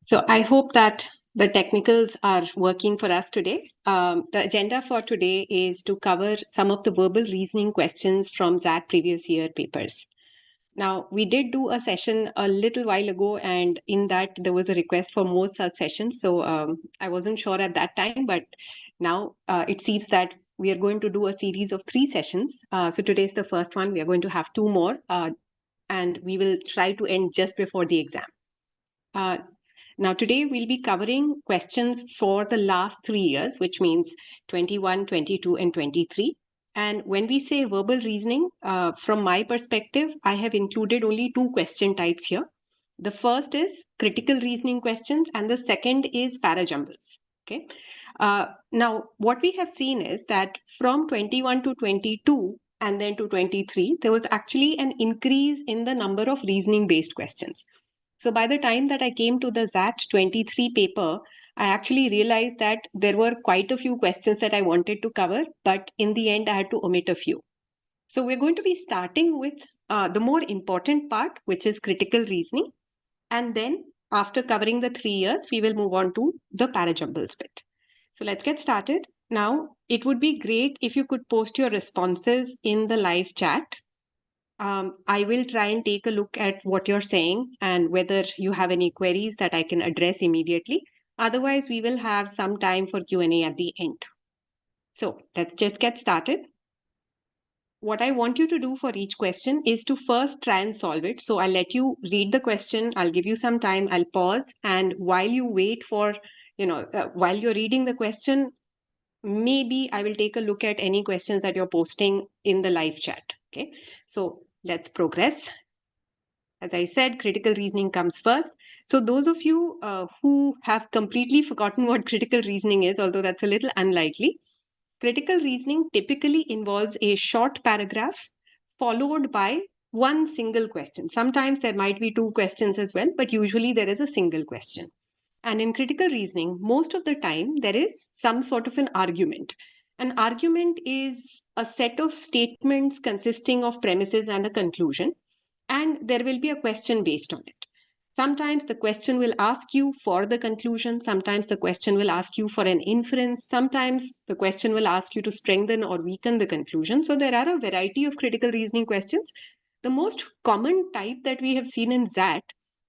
So I hope that the technicals are working for us today. The agenda for today is to cover some of the verbal reasoning questions from XAT previous year papers. Now, we did do a session a little while ago, and in that there was a request for more such sessions. So I wasn't sure at that time, but now it seems that we are going to do a series of 3 sessions. So today's the first one. We are going to have 2 more, and we will try to end just before the exam. Now, today we'll be covering questions for the last 3 years, which means 21, 22, and 23. And when we say verbal reasoning, from my perspective, I have included only 2 question types here. The first is critical reasoning questions, and the second is parajumbles. Okay. Now, what we have seen is that from 21 to 22 and then to 23, there was actually an increase in the number of reasoning-based questions. So by the time that I came to the XAT 23 paper, I actually realized that there were quite a few questions that I wanted to cover, but in the end, I had to omit a few. So we're going to be starting with the more important part, which is critical reasoning. And then after covering the 3 years, we will move on to the parajumbles bit. So let's get started. Now, it would be great if you could post your responses in the live chat. I will try and take a look at what you're saying and whether you have any queries that I can address immediately. Otherwise, we will have some time for Q&A at the end. So let's just get started. What I want you to do for each question is to first try and solve it. So I'll let you read the question. I'll give you some time. I'll pause. And while you wait for, while you're reading the question, maybe I will take a look at any questions that you're posting in the live chat. Okay. So let's progress. As I said, critical reasoning comes first. So those of you who have completely forgotten what critical reasoning is, although that's a little unlikely, critical reasoning typically involves a short paragraph followed by one single question. Sometimes there might be 2 questions as well, but usually there is a single question. And in critical reasoning, most of the time, there is some sort of an argument. An argument is a set of statements consisting of premises and a conclusion, and there will be a question based on it. Sometimes the question will ask you for the conclusion. Sometimes the question will ask you for an inference. Sometimes the question will ask you to strengthen or weaken the conclusion. So there are a variety of critical reasoning questions. The most common type that we have seen in XAT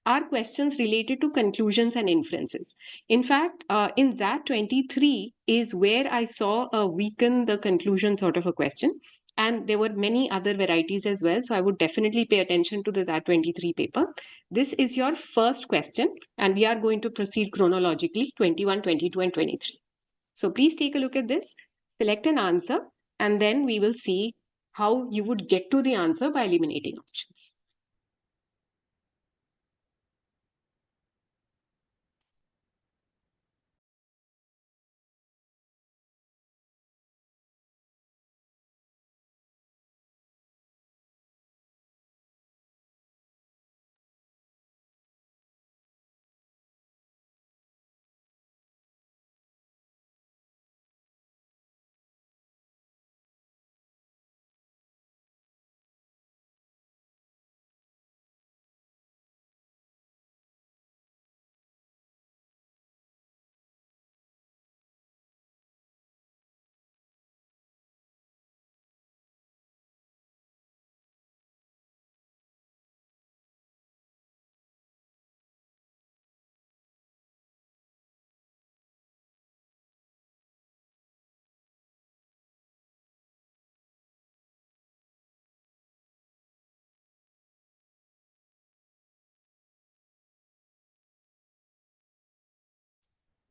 are questions related to conclusions and inferences. In fact, in XAT 23 is where I saw a weaken the conclusion sort of a question. And there were many other varieties as well. So I would definitely pay attention to the XAT 23 paper. This is your first question, and we are going to proceed chronologically, 21, 22, and 23. So please take a look at this, select an answer, and then we will see how you would get to the answer by eliminating options.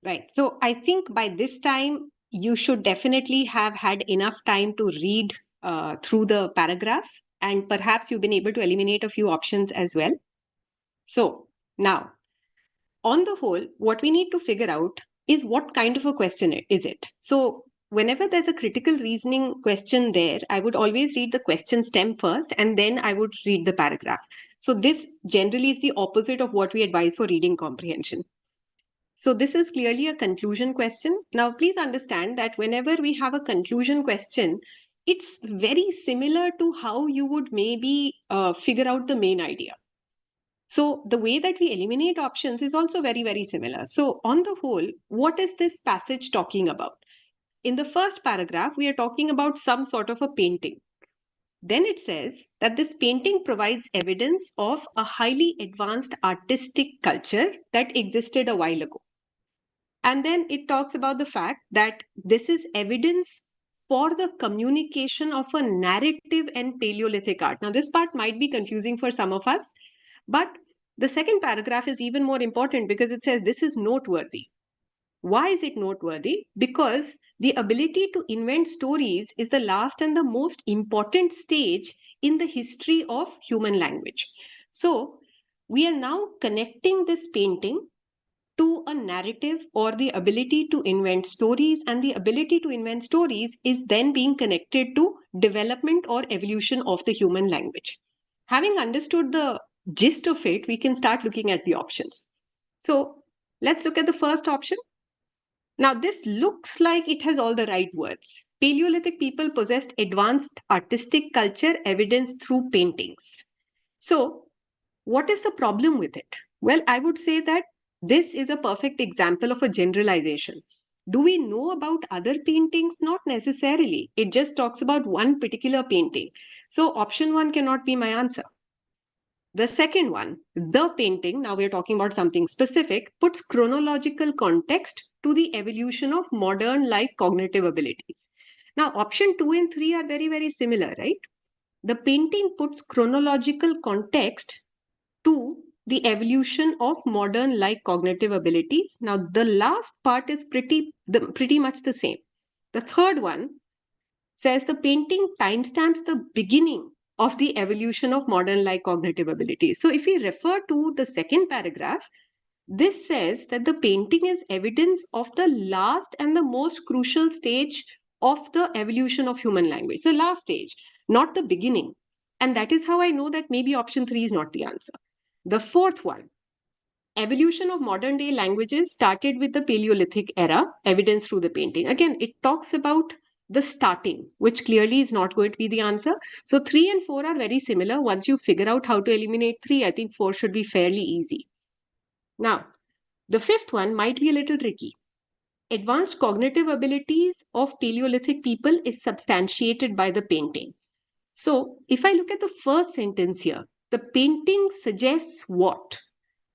Right. So I think by this time, you should definitely have had enough time to read through the paragraph, and perhaps you've been able to eliminate a few options as well. So now, on the whole, what we need to figure out is what kind of a question is it. So whenever there's a critical reasoning question there, I would always read the question stem first, and then I would read the paragraph. So this generally is the opposite of what we advise for reading comprehension. So this is clearly a conclusion question. Now, please understand that whenever we have a conclusion question, it's very similar to how you would maybe figure out the main idea. So the way that we eliminate options is also very, very similar. So on the whole, what is this passage talking about? In the first paragraph, we are talking about some sort of a painting. Then it says that this painting provides evidence of a highly advanced artistic culture that existed a while ago. And then it talks about the fact that this is evidence for the communication of a narrative and Paleolithic art. Now, this part might be confusing for some of us, but the second paragraph is even more important because it says this is noteworthy. Why is it noteworthy? Because the ability to invent stories is the last and the most important stage in the history of human language. So, we are now connecting this painting to a narrative or the ability to invent stories, and the ability to invent stories is then being connected to development or evolution of the human language. Having understood the gist of it, we can start looking at the options. So, let's look at the first option. Now, this looks like it has all the right words. Paleolithic people possessed advanced artistic culture evidenced through paintings. So, what is the problem with it? Well, I would say that this is a perfect example of a generalization. Do we know about other paintings? Not necessarily. It just talks about one particular painting. So, option one cannot be my answer. The second one, the painting, now we're talking about something specific, puts chronological context to the evolution of modern like cognitive abilities. Now, option 2 and 3 are very, very similar, right? The painting puts chronological context to the evolution of modern like cognitive abilities. Now, the last part is pretty much the same. The third one says the painting timestamps the beginning of the evolution of modern like cognitive abilities. So, if we refer to the second paragraph, this says that the painting is evidence of the last and the most crucial stage of the evolution of human language. The last stage, not the beginning. And that is how I know that maybe option 3 is not the answer. The fourth one, evolution of modern day languages started with the Paleolithic era, evidence through the painting. Again, it talks about the starting, which clearly is not going to be the answer. So 3 and 4 are very similar. Once you figure out how to eliminate 3, I think 4 should be fairly easy. Now, the fifth one might be a little tricky. Advanced cognitive abilities of Paleolithic people is substantiated by the painting. So, if I look at the first sentence here, the painting suggests what?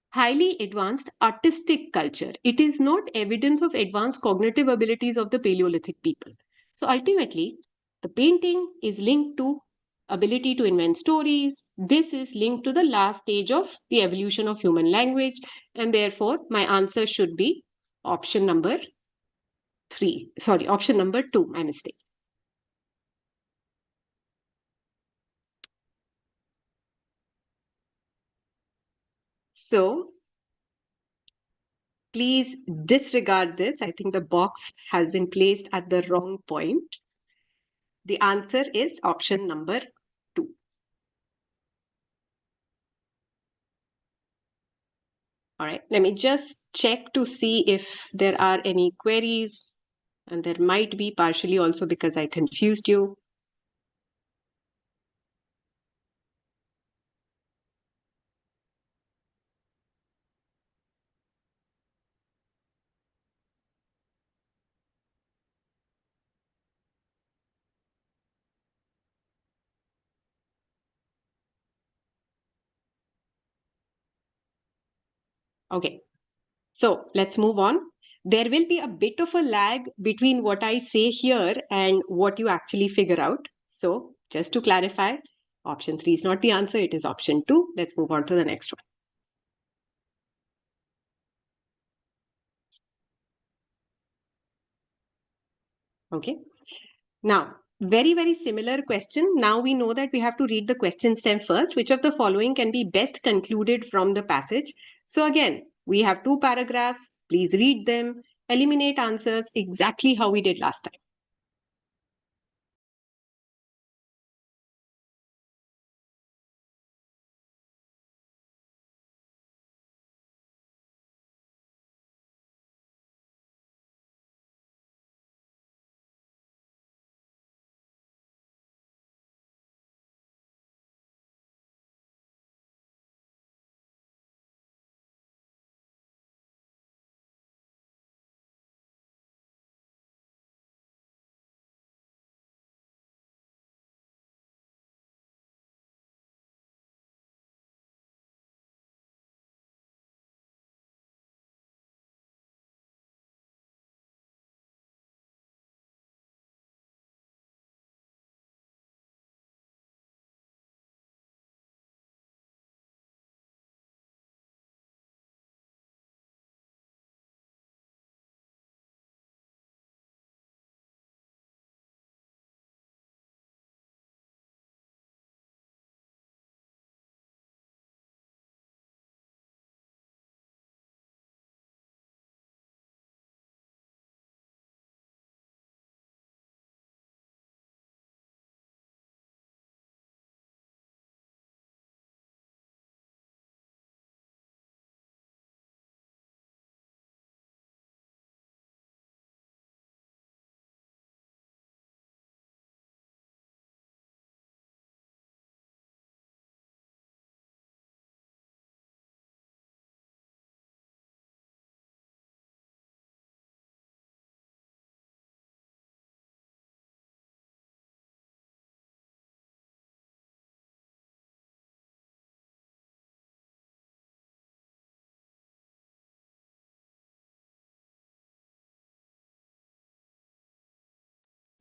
Highly advanced artistic culture. It is not evidence of advanced cognitive abilities of the Paleolithic people. So ultimately, the painting is linked to ability to invent stories. This is linked to the last stage of the evolution of human language, and therefore my answer should be option number 3. Sorry, option number 2. My mistake. So please disregard this. I think the box has been placed at the wrong point. The answer is option number 2. All right, let me just check to see if there are any queries, and there might be, partially also because I confused you. Okay, so let's move on. There will be a bit of a lag between what I say here and what you actually figure out. So just to clarify, option 3 is not the answer, it is option 2. Let's move on to the next one. Okay. Now, very, very similar question. Now we know that we have to read the question stem first. Which of the following can be best concluded from the passage? So again, we have 2 paragraphs. Please read them. Eliminate answers exactly how we did last time.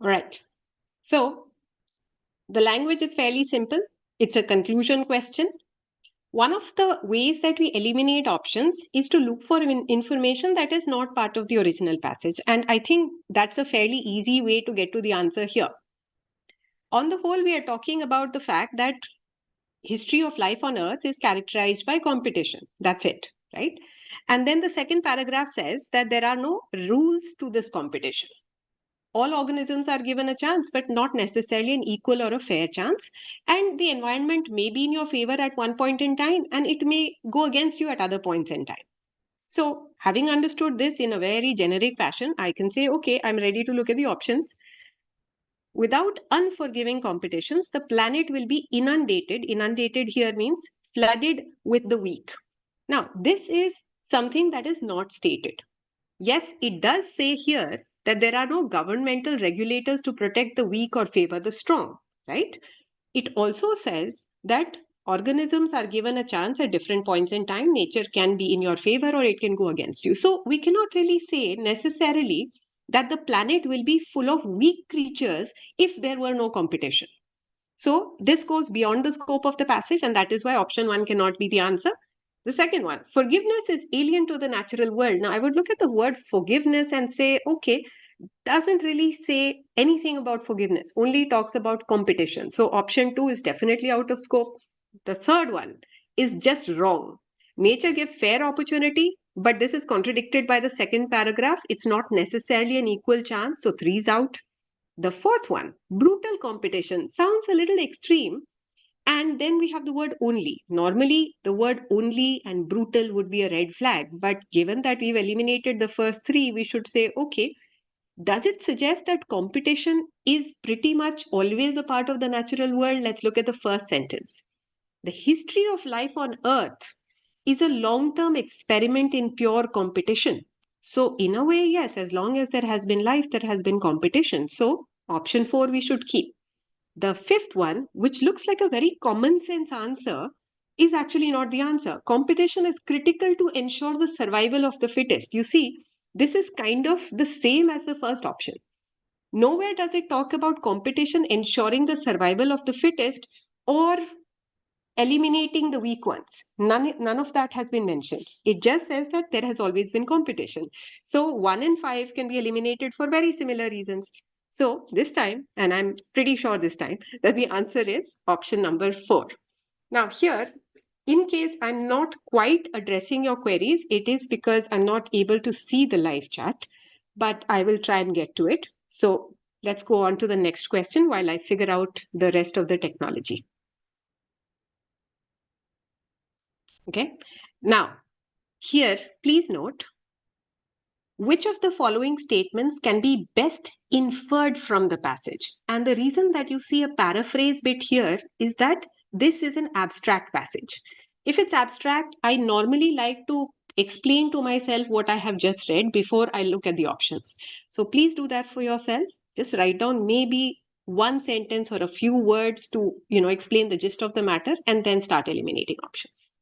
All right. So the language is fairly simple. It's a conclusion question. One of the ways that we eliminate options is to look for information that is not part of the original passage. And I think that's a fairly easy way to get to the answer here. On the whole, we are talking about the fact that history of life on earth is characterized by competition. That's it, right? And then the second paragraph says that there are no rules to this competition. All organisms are given a chance, but not necessarily an equal or a fair chance. And the environment may be in your favor at one point in time, and it may go against you at other points in time. So, having understood this in a very generic fashion, I can say, okay, I'm ready to look at the options. Without unforgiving competitions, the planet will be inundated. Inundated here means flooded with the weak. Now, this is something that is not stated. Yes, it does say here that there are no governmental regulators to protect the weak or favor the strong, right? It also says that organisms are given a chance at different points in time. Nature can be in your favor or it can go against you. So we cannot really say necessarily that the planet will be full of weak creatures if there were no competition. So this goes beyond the scope of the passage, and that is why option one cannot be the answer. The second one, forgiveness is alien to the natural world. Now, I would look at the word forgiveness and say, okay, doesn't really say anything about forgiveness, only talks about competition. So option two is definitely out of scope. The third one is just wrong. Nature gives fair opportunity, but this is contradicted by the second paragraph. It's not necessarily an equal chance, so three is out. The fourth one, brutal competition, sounds a little extreme. And then we have the word only. Normally, the word only and brutal would be a red flag. But given that we've eliminated the first three, we should say, okay, does it suggest that competition is pretty much always a part of the natural world? Let's look at the first sentence. The history of life on Earth is a long term experiment in pure competition. So, in a way, yes, as long as there has been life, there has been competition. So, option four we should keep. The fifth one, which looks like a very common sense answer, is actually not the answer. Competition is critical to ensure the survival of the fittest. You see, this is kind of the same as the first option. Nowhere does it talk about competition ensuring the survival of the fittest or eliminating the weak ones. None of that has been mentioned. It just says that there has always been competition. So 1 and 5 can be eliminated for very similar reasons. So this time, and I'm pretty sure this time, that the answer is option number 4. Now here, in case I'm not quite addressing your queries, it is because I'm not able to see the live chat, but I will try and get to it. So let's go on to the next question while I figure out the rest of the technology. Okay. Now, here, please note, which of the following statements can be best inferred from the passage? And the reason that you see a paraphrase bit here is that this is an abstract passage. If it's abstract, I normally like to explain to myself what I have just read before I look at the options. So please do that for yourself. Just write down maybe one sentence or a few words to, explain the gist of the matter and then start eliminating options.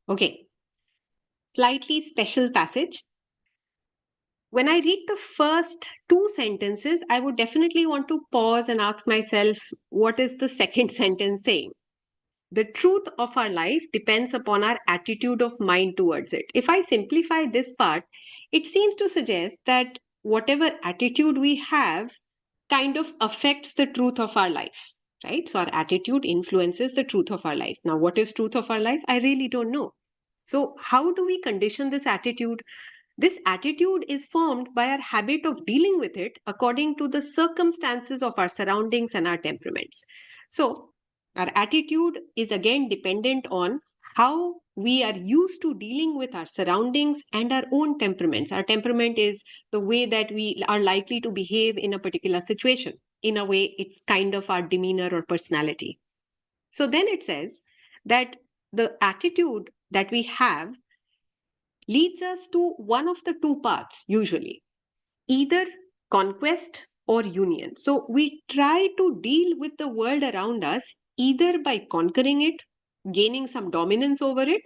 Okay, slightly special passage. When I read the first two sentences, I would definitely want to pause and ask myself, what is the second sentence saying? The truth of our life depends upon our attitude of mind towards it. If I simplify this part, it seems to suggest that whatever attitude we have kind of affects the truth of our life, right? So our attitude influences the truth of our life. Now, what is truth of our life? I really don't know. So, how do we condition this attitude? This attitude is formed by our habit of dealing with it according to the circumstances of our surroundings and our temperaments. So, our attitude is again dependent on how we are used to dealing with our surroundings and our own temperaments. Our temperament is the way that we are likely to behave in a particular situation. In a way, it's kind of our demeanor or personality. So, then it says that the attitude that we have leads us to one of the two paths, usually either conquest or union. So we try to deal with the world around us either by conquering it, gaining some dominance over it,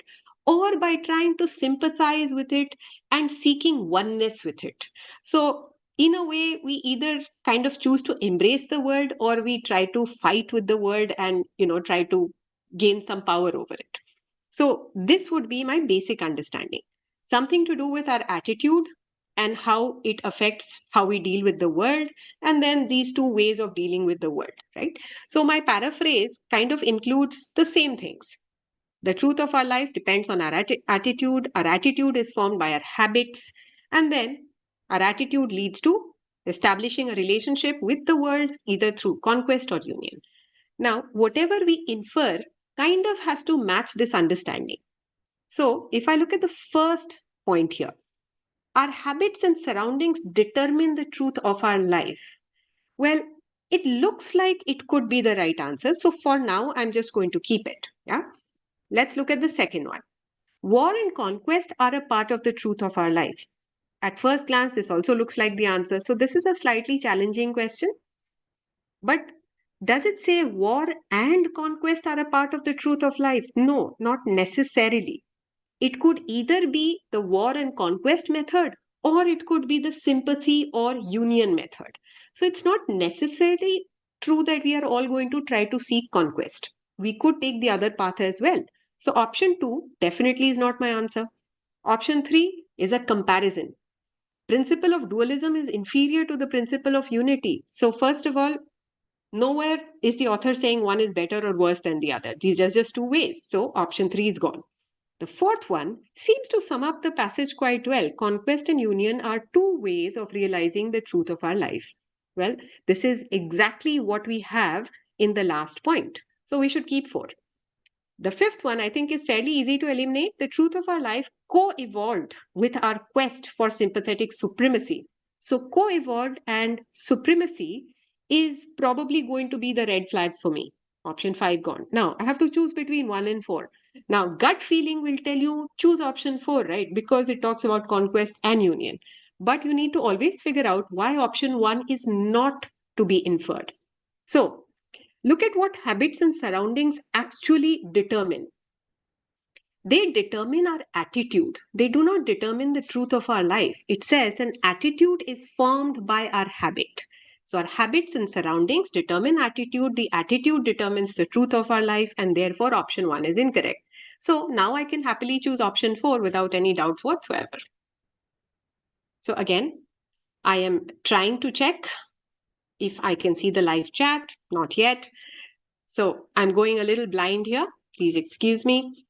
or by trying to sympathize with it and seeking oneness with it. So in a way, we either kind of choose to embrace the world or we try to fight with the world and try to gain some power over it. So this would be my basic understanding. Something to do with our attitude and how it affects how we deal with the world, and then these two ways of dealing with the world, right? So my paraphrase kind of includes the same things. The truth of our life depends on our attitude. Our attitude is formed by our habits, and then our attitude leads to establishing a relationship with the world either through conquest or union. Now, whatever we infer kind of has to match this understanding. So, if I look at the first point here, our habits and surroundings determine the truth of our life. Well, it looks like it could be the right answer. So, for now, I'm just going to keep it. Yeah. Let's look at the second one. War and conquest are a part of the truth of our life. At first glance, this also looks like the answer. So, this is a slightly challenging question. But does it say war and conquest are a part of the truth of life? No, not necessarily. It could either be the war and conquest method or it could be the sympathy or union method. So it's not necessarily true that we are all going to try to seek conquest. We could take the other path as well. So option 2 definitely is not my answer. Option 3 is a comparison. Principle of dualism is inferior to the principle of unity. So first of all, nowhere is the author saying one is better or worse than the other. These are just two ways. So option 3 is gone. The fourth one seems to sum up the passage quite well. Conquest and union are two ways of realizing the truth of our life. Well, this is exactly what we have in the last point. So we should keep 4. The fifth one, I think, is fairly easy to eliminate. The truth of our life co evolved with our quest for sympathetic supremacy. So, co evolved and supremacy is probably going to be the red flags for me. Option 5 gone. Now, I have to choose between 1 and 4. Now, gut feeling will tell you choose option 4, right? Because it talks about conquest and union. But you need to always figure out why option 1 is not to be inferred. So, look at what habits and surroundings actually determine. They determine our attitude. They do not determine the truth of our life. It says an attitude is formed by our habit. So, our habits and surroundings determine attitude. The attitude determines the truth of our life, and therefore, option 1 is incorrect. So, now I can happily choose option 4 without any doubts whatsoever. So, again, I am trying to check if I can see the live chat. Not yet. So I'm going a little blind here. Please excuse me.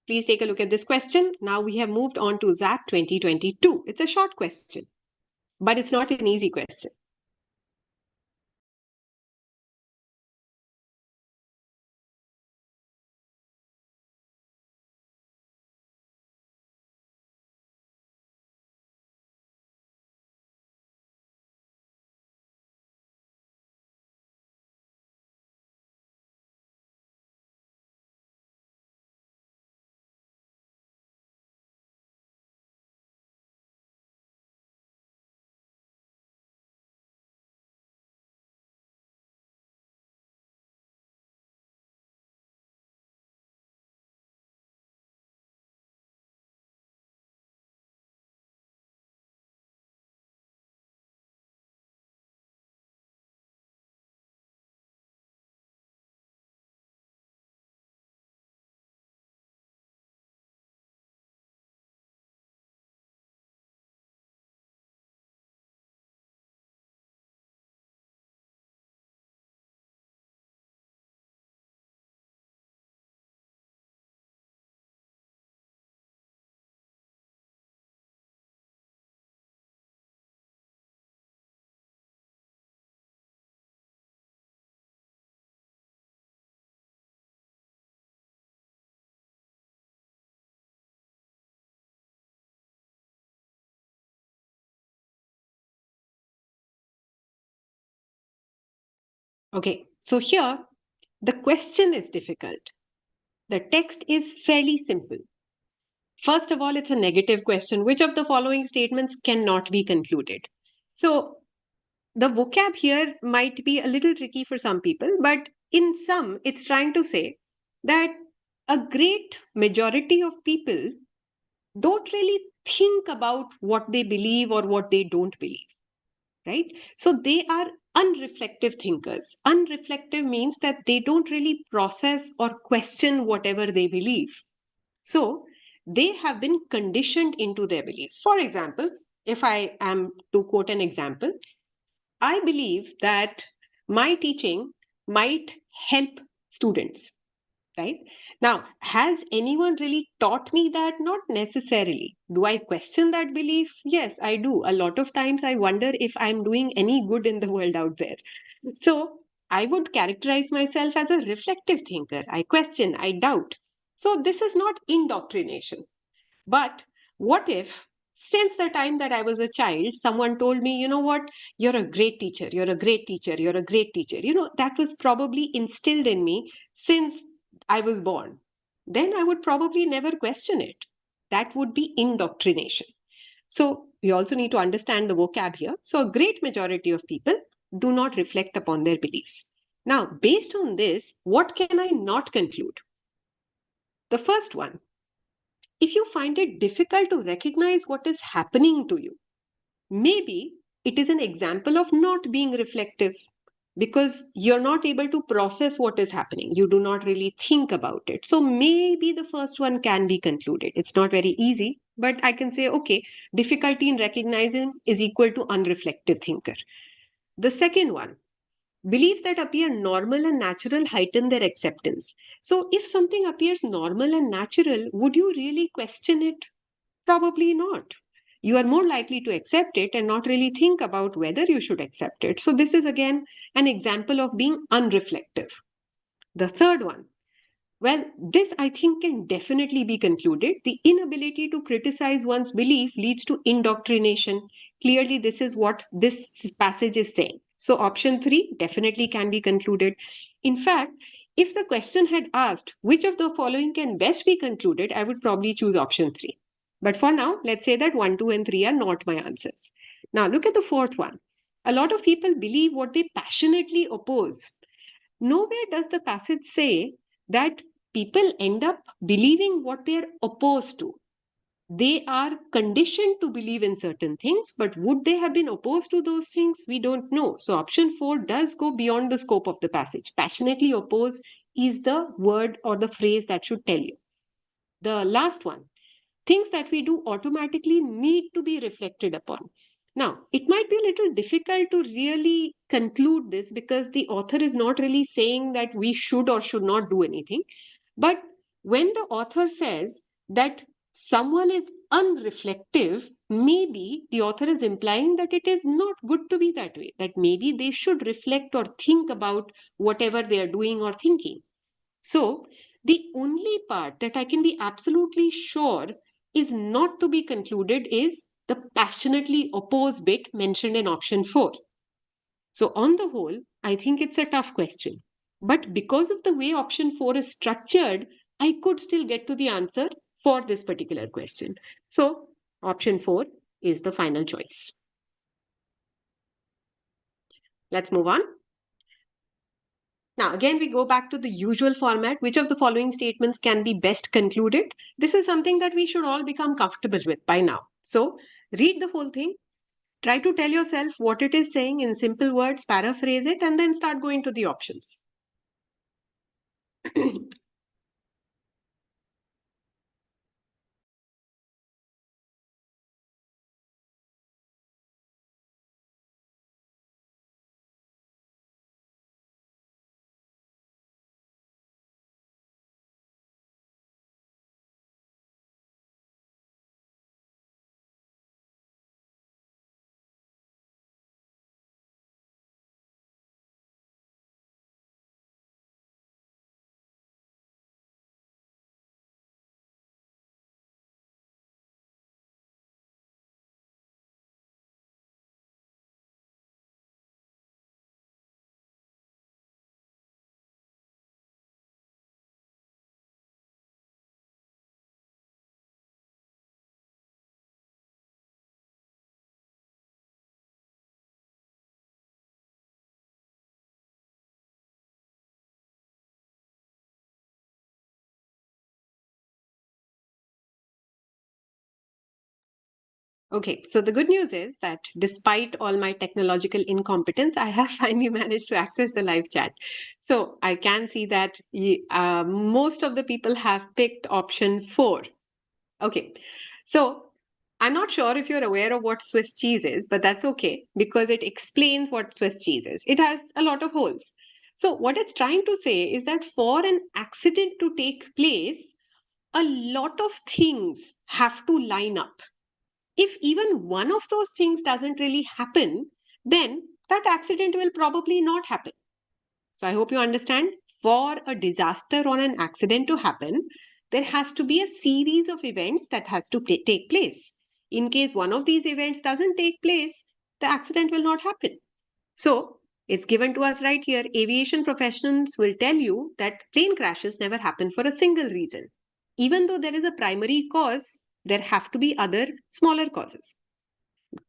Please take a look at this question. Now we have moved on to XAT 2022. It's a short question, but it's not an easy question. Okay, so here the question is difficult. The text is fairly simple. First of all, it's a negative question. Which of the following statements cannot be concluded? So the vocab here might be a little tricky for some people, but in some, it's trying to say that a great majority of people don't really think about what they believe or what they don't believe, right? So they are unreflective thinkers. Unreflective means that they don't really process or question whatever they believe. So they have been conditioned into their beliefs. For example, if I am to quote an example, I believe that my teaching might help students, right? Now, has anyone really taught me that? Not necessarily. Do I question that belief? Yes, I do. A lot of times I wonder if I'm doing any good in the world out there. So I would characterize myself as a reflective thinker. I question, I doubt. So this is not indoctrination. But what if, since the time that I was a child, someone told me, you know what, you're a great teacher, you're a great teacher, you're a great teacher. That was probably instilled in me since I was born. Then I would probably never question it. That would be indoctrination. So we also need to understand the vocab here. So a great majority of people do not reflect upon their beliefs. Now, based on this, what can I not conclude? The first one, if you find it difficult to recognize what is happening to you, maybe it is an example of not being reflective because you're not able to process what is happening. You do not really think about it. So maybe the first one can be concluded. It's not very easy, but I can say, okay, difficulty in recognizing is equal to unreflective thinker. The second one, beliefs that appear normal and natural heighten their acceptance. So if something appears normal and natural, would you really question it? Probably not. You are more likely to accept it and not really think about whether you should accept it. So, this is again an example of being unreflective. The third one, well, this I think can definitely be concluded. The inability to criticize one's belief leads to indoctrination. Clearly, this is what this passage is saying. So, option three definitely can be concluded. In fact, if the question had asked which of the following can best be concluded, I would probably choose option three. But for now, let's say that one, two, and three are not my answers. Now, look at the fourth one. A lot of people believe what they passionately oppose. Nowhere does the passage say that people end up believing what they are opposed to. They are conditioned to believe in certain things, but would they have been opposed to those things? We don't know. So, option four does go beyond the scope of the passage. Passionately oppose is the word or the phrase that should tell you. The last one, things that we do automatically need to be reflected upon. Now, it might be a little difficult to really conclude this because the author is not really saying that we should or should not do anything. But when the author says that someone is unreflective, maybe the author is implying that it is not good to be that way, that maybe they should reflect or think about whatever they are doing or thinking. So, the only part that I can be absolutely sure is not to be concluded is the passionately oppose bit mentioned in option 4. So, on the whole, I think it's a tough question. But because of the way option 4 is structured, I could still get to the answer for this particular question. So, option 4 is the final choice. Let's move on. Now, again, we go back to the usual format. Which of the following statements can be best concluded? This is something that we should all become comfortable with by now. So, read the whole thing, try to tell yourself what it is saying in simple words, paraphrase it, and then start going to the options. Okay, so the good news is that despite all my technological incompetence, I have finally managed to access the live chat. So I can see that most of the people have picked option 4. Okay, so I'm not sure if you're aware of what Swiss cheese is, but that's okay because it explains what Swiss cheese is. It has a lot of holes. So what it's trying to say is that for an accident to take place, a lot of things have to line up. If even one of those things doesn't really happen, then that accident will probably not happen. So I hope you understand. For a disaster or an accident to happen, there has to be a series of events that has to take place. In case one of these events doesn't take place, the accident will not happen. So it's given to us right here. Aviation professionals will tell you that plane crashes never happen for a single reason. Even though there is a primary cause, there have to be other smaller causes.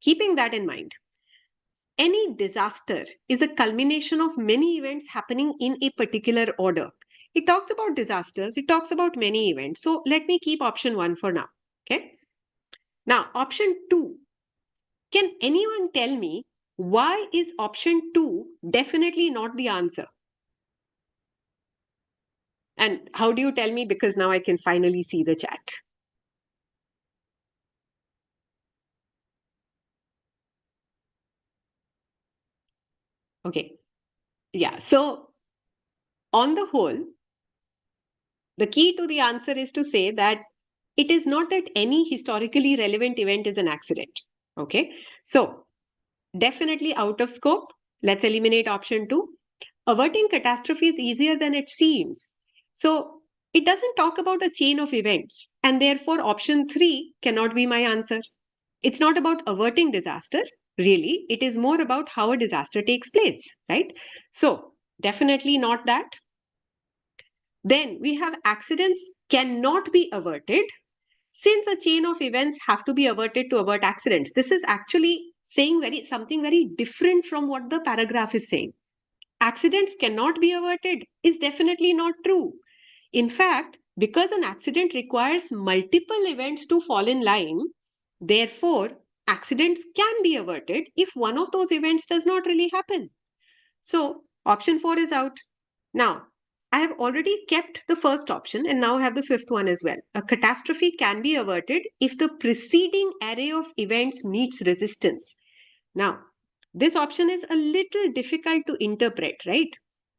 Keeping that in mind, any disaster is a culmination of many events happening in a particular order. It talks about disasters, it talks about many events. So let me keep option 1 for now. Okay. Now, option 2. Can anyone tell me why is option 2 definitely not the answer? And how do you tell me? Because now I can finally see the chat. Okay. Yeah. So, on the whole, the key to the answer is to say that it is not that any historically relevant event is an accident. Okay. So, definitely out of scope. Let's eliminate option 2. Averting catastrophe is easier than it seems. So, it doesn't talk about a chain of events, and therefore, option 3 cannot be my answer. It's not about averting disaster, really. It is more about how a disaster takes place, right? So, definitely not that. Then we have accidents cannot be averted since a chain of events have to be averted to avert accidents. This is actually saying something very different from what the paragraph is saying. Accidents cannot be averted is definitely not true. In fact, because an accident requires multiple events to fall in line, therefore, accidents can be averted if one of those events does not really happen. So, option 4 is out. Now, I have already kept the first option and now have the fifth one as well. A catastrophe can be averted if the preceding array of events meets resistance. Now, this option is a little difficult to interpret, right?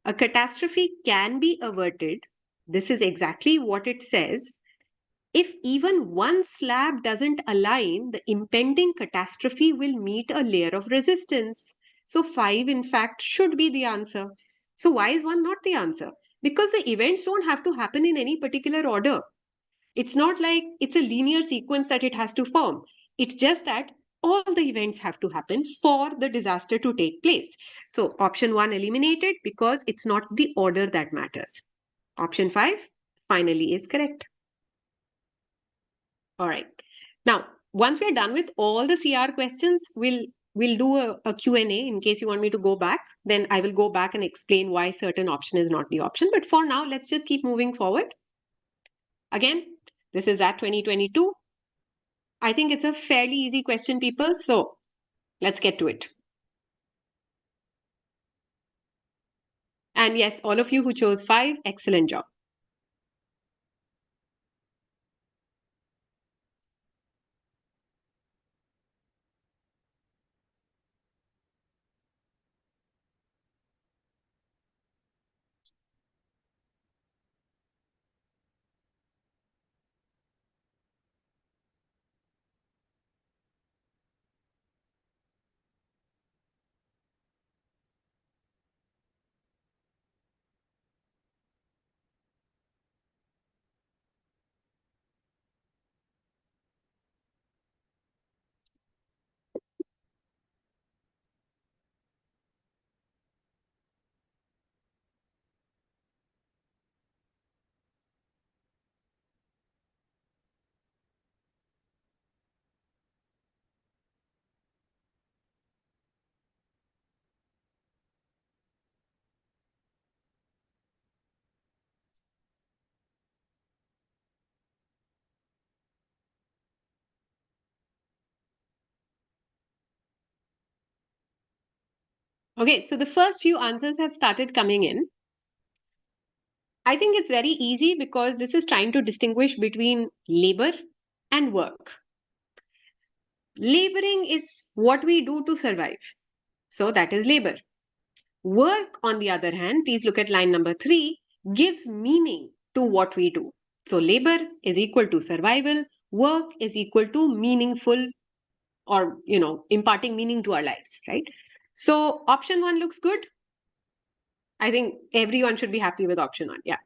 A catastrophe can be averted. This is exactly what it says. If even one slab doesn't align, the impending catastrophe will meet a layer of resistance. So 5, in fact, should be the answer. So why is 1 not the answer? Because the events don't have to happen in any particular order. It's not like it's a linear sequence that it has to form. It's just that all the events have to happen for the disaster to take place. So option 1 eliminated because it's not the order that matters. Option 5 finally is correct. All right. Now, once we're done with all the CR questions, we'll do a Q&A in case you want me to go back. Then I will go back and explain why certain option is not the option. But for now, let's just keep moving forward. Again, this is at 2022. I think it's a fairly easy question, people. So let's get to it. And yes, all of you who chose 5, excellent job. Okay, so the first few answers have started coming in. I think it's very easy because this is trying to distinguish between labor and work. Laboring is what we do to survive. So that is labor. Work, on the other hand, please look at line number 3, gives meaning to what we do. So labor is equal to survival, work is equal to meaningful or, imparting meaning to our lives, right? So option 1 looks good. I think everyone should be happy with option 1. Yeah.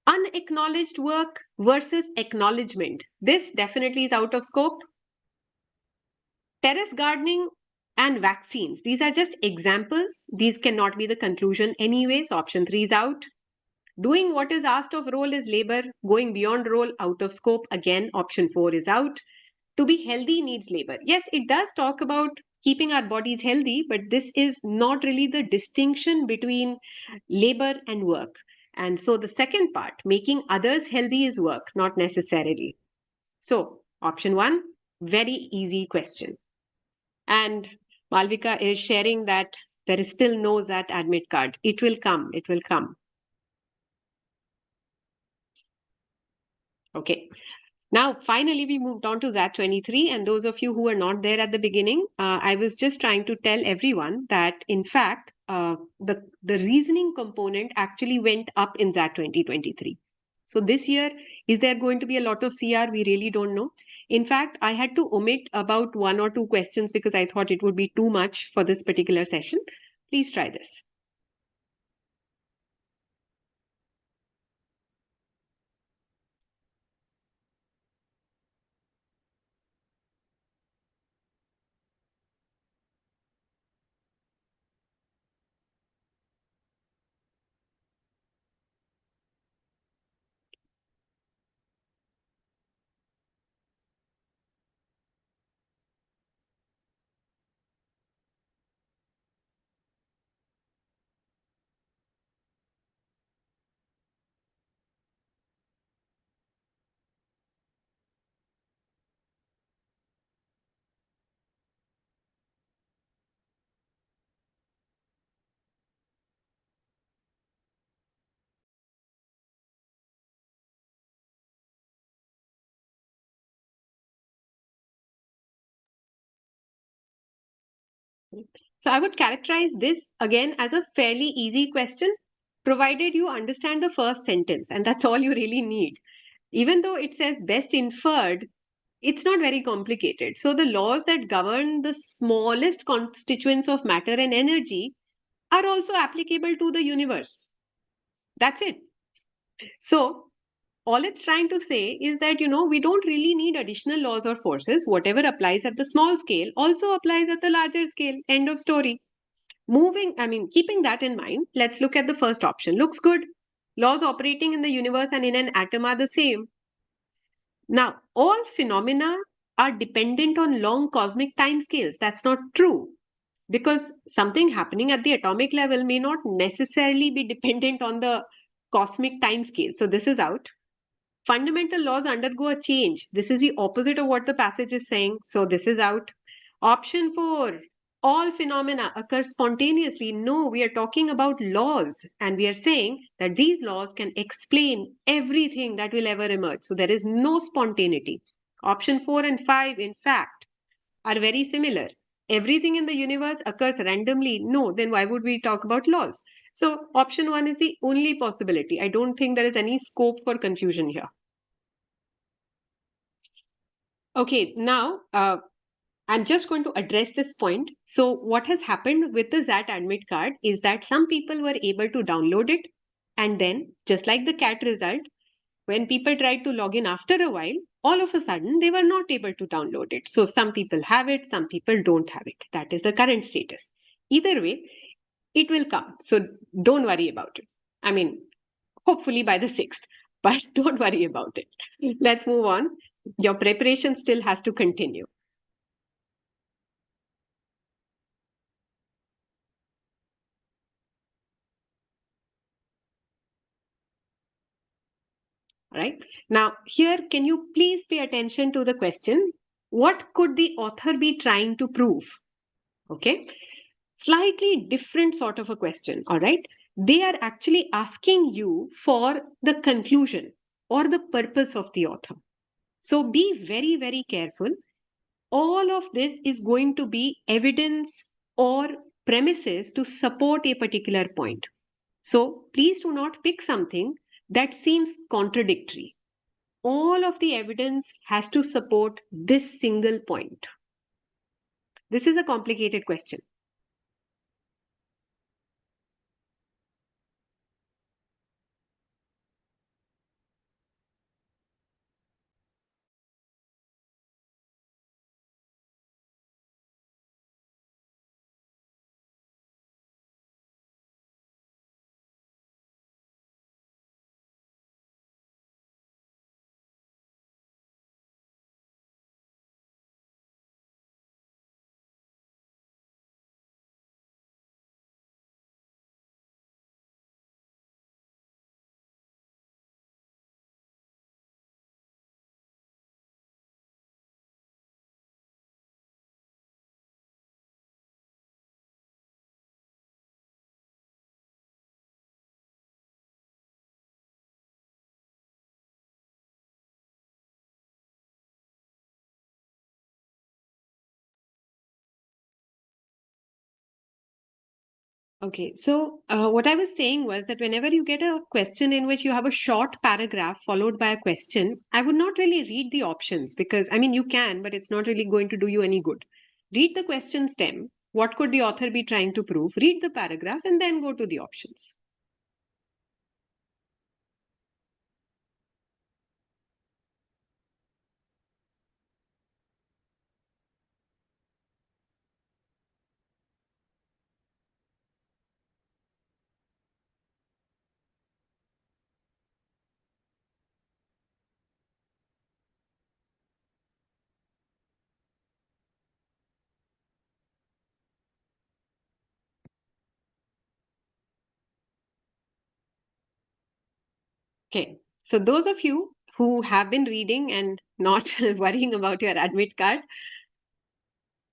Unacknowledged work versus acknowledgement. This definitely is out of scope. Terrace gardening and vaccines. These are just examples. These cannot be the conclusion anyway. So option 3 is out. Doing what is asked of role is labor. Going beyond role, out of scope. Again, option 4 is out. To be healthy needs labor. Yes, it does talk about keeping our bodies healthy, but this is not really the distinction between labor and work. And so the second part, making others healthy, is work, not necessarily. So option 1, very easy question. And Malvika is sharing that there is still no XAT admit card. It will come. It will come. Okay. Now, finally, we moved on to XAT 23. And those of you who were not there at the beginning, I was just trying to tell everyone that, in fact, the reasoning component actually went up in XAT 2023. So this year, is there going to be a lot of CR? We really don't know. In fact, I had to omit about 1 or 2 questions because I thought it would be too much for this particular session. Please try this. So I would characterize this again as a fairly easy question, provided you understand the first sentence, and that's all you really need. Even though it says best inferred, it's not very complicated. So the laws that govern the smallest constituents of matter and energy are also applicable to the universe. That's it. So all it's trying to say is that, we don't really need additional laws or forces. Whatever applies at the small scale also applies at the larger scale. End of story. Keeping that in mind, let's look at the first option. Looks good. Laws operating in the universe and in an atom are the same. Now, all phenomena are dependent on long cosmic timescales. That's not true because something happening at the atomic level may not necessarily be dependent on the cosmic timescale. So, this is out. Fundamental laws undergo a change. This is the opposite of what the passage is saying. So, this is out. Option 4, all phenomena occur spontaneously. No, we are talking about laws, and we are saying that these laws can explain everything that will ever emerge. So there is no spontaneity. Option 4 and 5, in fact, are very similar. Everything in the universe occurs randomly. No, then why would we talk about laws? So option 1 is the only possibility. I don't think there is any scope for confusion here. Okay, now I'm just going to address this point. So what has happened with the XAT admit card is that some people were able to download it, and then just like the CAT result, when people tried to log in after a while, all of a sudden they were not able to download it. So some people have it, some people don't have it. That is the current status. Either way, it will come. So don't worry about it. Hopefully by the 6th, but don't worry about it. Let's move on. Your preparation still has to continue. Right? Now, here, can you please pay attention to the question? What could the author be trying to prove? Okay. slightly different sort of a question, all right? They are actually asking you for the conclusion or the purpose of the author. So be very, very careful. All of this is going to be evidence or premises to support a particular point. So please do not pick something that seems contradictory. All of the evidence has to support this single point. This is a complicated question. Okay, so what I was saying was that whenever you get a question in which you have a short paragraph followed by a question, I would not really read the options because, I mean, you can, but it's not really going to do you any good. Read the question stem. What could the author be trying to prove? Read the paragraph and then go to the options. Okay, so those of you who have been reading and not worrying about your admit card,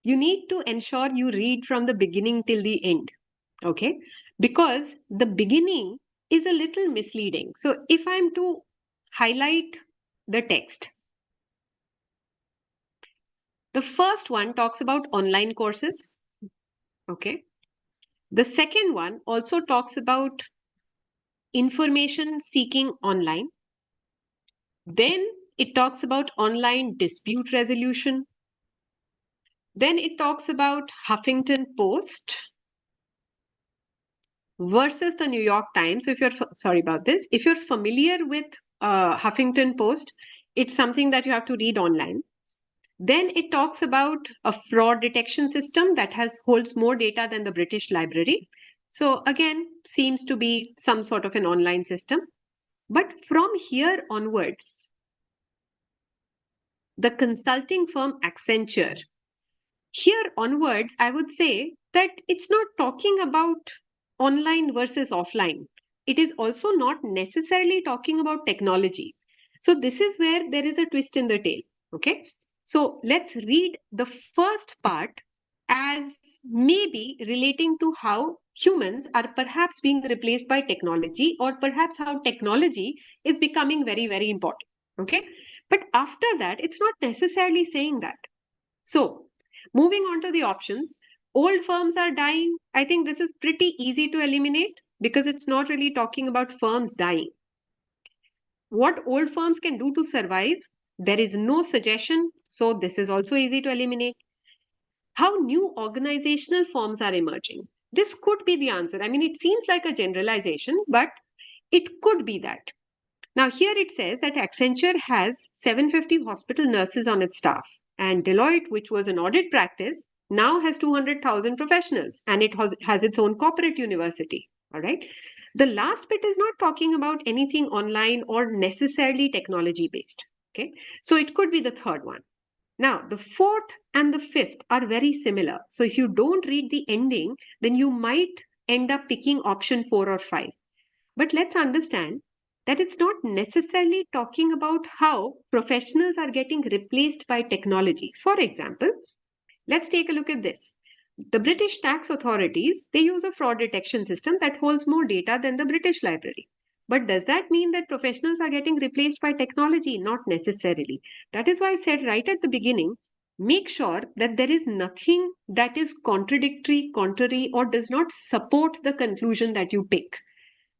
you need to ensure you read from the beginning till the end. Okay, because the beginning is a little misleading. So if I'm to highlight the text, the first one talks about online courses. Okay, the second one also talks about information seeking online. Then it talks about online dispute resolution. Then it talks about Huffington Post versus the New York Times. So if you're sorry about this, if you're familiar with Huffington Post, it's something that you have to read online. Then it talks about a fraud detection system that holds more data than the British Library. So again, seems to be some sort of an online system. But from here onwards, the consulting firm Accenture, here onwards, I would say that it's not talking about online versus offline. It is also not necessarily talking about technology. So this is where there is a twist in the tail. Okay. So let's read the first part as maybe relating to how humans are perhaps being replaced by technology, or perhaps how technology is becoming very, very important. Okay. But after that, it's not necessarily saying that. So, moving on to the options, old firms are dying. I think this is pretty easy to eliminate because it's not really talking about firms dying. What old firms can do to survive, there is no suggestion. So, this is also easy to eliminate. How new organizational forms are emerging. This could be the answer. I mean, it seems like a generalization, but it could be that. Now, here it says that Accenture has 750 hospital nurses on its staff, and Deloitte, which was an audit practice, now has 200,000 professionals, and it has its own corporate university. All right. The last bit is not talking about anything online or necessarily technology based. Okay. So it could be the third one. Now, the fourth and the fifth are very similar. So if you don't read the ending, then you might end up picking option 4 or 5. But let's understand that it's not necessarily talking about how professionals are getting replaced by technology. For example, let's take a look at this. The British tax authorities, they use a fraud detection system that holds more data than the British Library. But does that mean that professionals are getting replaced by technology? Not necessarily. That is why I said right at the beginning, make sure that there is nothing that is contradictory, contrary, or does not support the conclusion that you pick.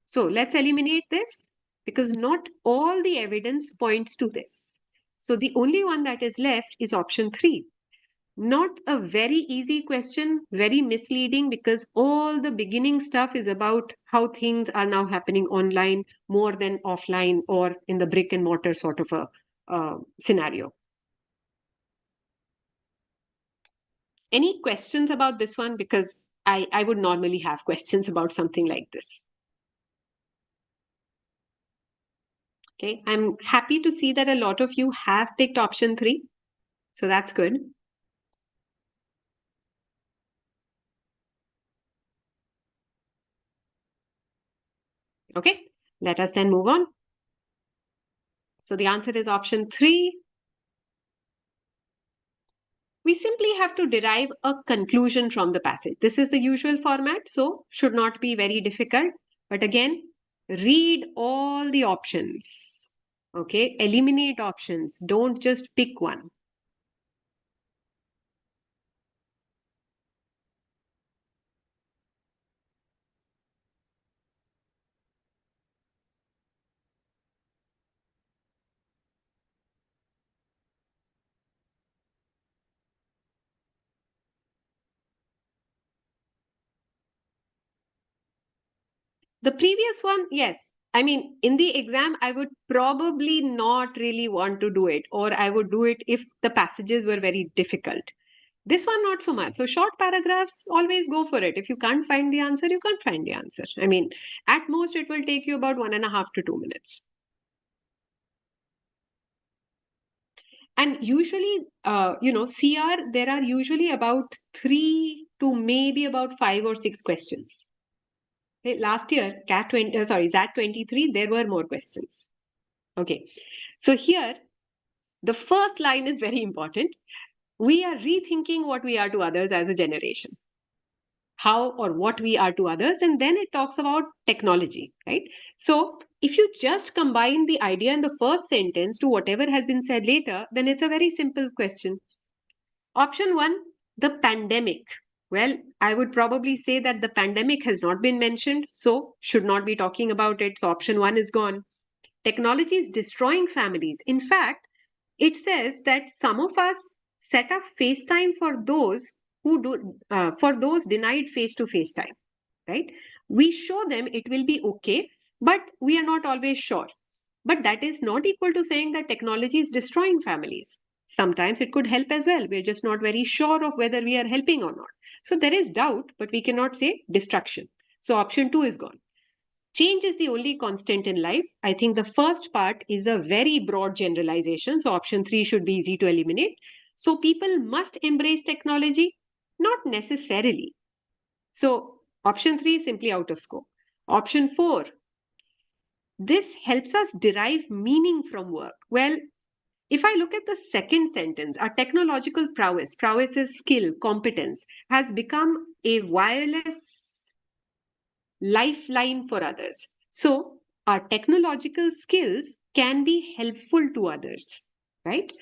So let's eliminate this because not all the evidence points to this. So the only one that is left is option 3. Not a very easy question, very misleading because all the beginning stuff is about how things are now happening online more than offline or in the brick and mortar sort of a scenario. Any questions about this one? Because I would normally have questions about something like this. Okay, I'm happy to see that a lot of you have picked option 3. So that's good. Okay, let us then move on. So the answer is option 3. We simply have to derive a conclusion from the passage. This is the usual format, so should not be very difficult. But again, read all the options. Okay, eliminate options. Don't just pick one. The previous one, yes. I mean, in the exam, I would probably not really want to do it, or I would do it if the passages were very difficult. This one, not so much. So, short paragraphs, always go for it. If you can't find the answer, you can't find the answer. I mean, at most, it will take you about 1.5 to 2 minutes. And usually, CR, there are usually about 3 to maybe about 5 or 6 questions. Okay, last year, XAT 23, there were more questions. Okay, so here, the first line is very important. We are rethinking what we are to others as a generation, how or what we are to others, and then it talks about technology, right? So, if you just combine the idea in the first sentence to whatever has been said later, then it's a very simple question. Option 1, the pandemic. Well, I would probably say that the pandemic has not been mentioned, so should not be talking about it. So, option 1 is gone. Technology is destroying families. In fact, it says that some of us set up FaceTime for those denied face-to-face time, right? We show them it will be okay, but we are not always sure. But that is not equal to saying that technology is destroying families. Sometimes it could help as well. We're just not very sure of whether we are helping or not. So there is doubt, but we cannot say destruction. So option 2 is gone. Change is the only constant in life. I think the first part is a very broad generalization. So option 3 should be easy to eliminate. So people must embrace technology? Not necessarily. So option 3 is simply out of scope. Option 4, this helps us derive meaning from work. Well, if I look at the second sentence, our technological prowess is skill, competence, has become a wireless lifeline for others. So, our technological skills can be helpful to others, right?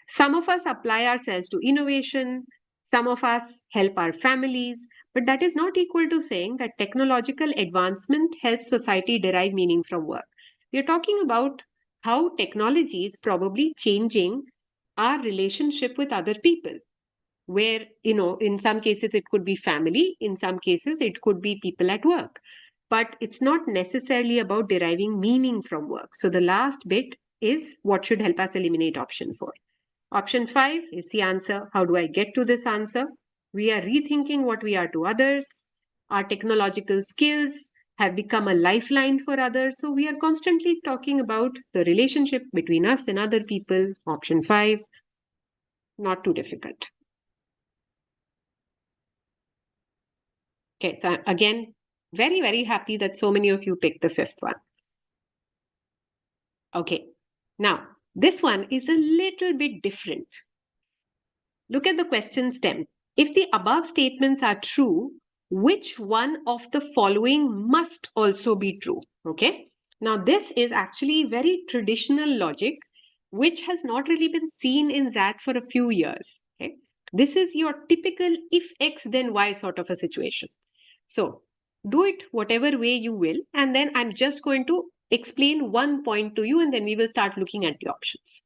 Some of us apply ourselves to innovation, some of us help our families, but that is not equal to saying that technological advancement helps society derive meaning from work. We are talking about how technology is probably changing our relationship with other people, where, in some cases it could be family, in some cases it could be people at work. But it's not necessarily about deriving meaning from work. So the last bit is what should help us eliminate option 4. Option 5 is the answer. How do I get to this answer? We are rethinking what we are to others. Our technological skills have become a lifeline for others. So we are constantly talking about the relationship between us and other people. Option 5, not too difficult. Okay, so again, very, very happy that so many of you picked the 5th one. Okay, now this one is a little bit different. Look at the question stem. if the above statements are true, which one of the following must also be true? Okay. Now, this is actually very traditional logic, which has not really been seen in XAT for a few years. Okay. This is your typical if X then Y sort of a situation. So, do it whatever way you will, and then I'm just going to explain one point to you, and then we will start looking at the options.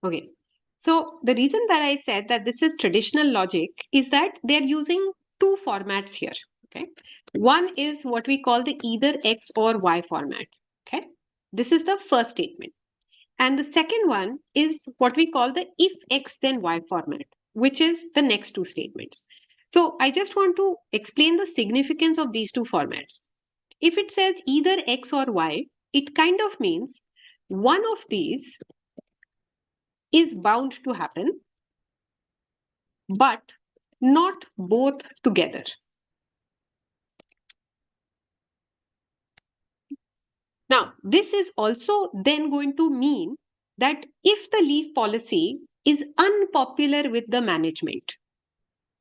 Okay. So the reason that I said that this is traditional logic is that they're using two formats here. Okay. One is what we call the either X or Y format. Okay. This is the first statement. And the second one is what we call the if X then Y format, which is the next two statements. So I just want to explain the significance of these two formats. If it says either X or Y, it kind of means one of these is bound to happen, but not both together. Now, this is also then going to mean that if the leave policy is unpopular with the management,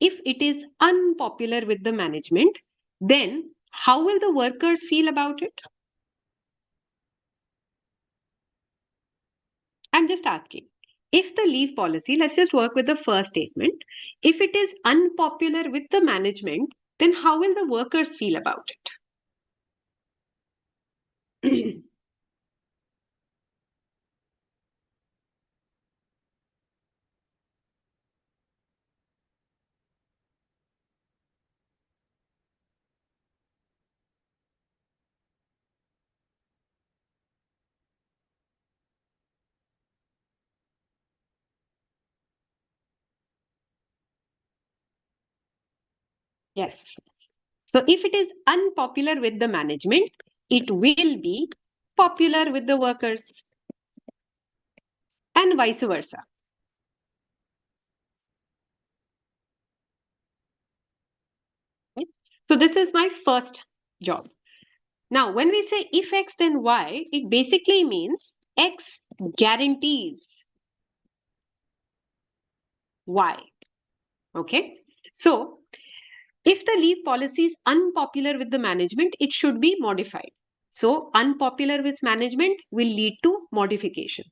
if it is unpopular with the management, then how will the workers feel about it? I'm just asking. If the leave policy, let's just work with the first statement. If it is unpopular with the management, then how will the workers feel about it? Yes. So if it is unpopular with the management, it will be popular with the workers and vice versa. Right? So this is my first job. Now, when we say if X then Y, it basically means X guarantees Y. Okay. So if the leave policy is unpopular with the management, it should be modified. So unpopular with management will lead to modification.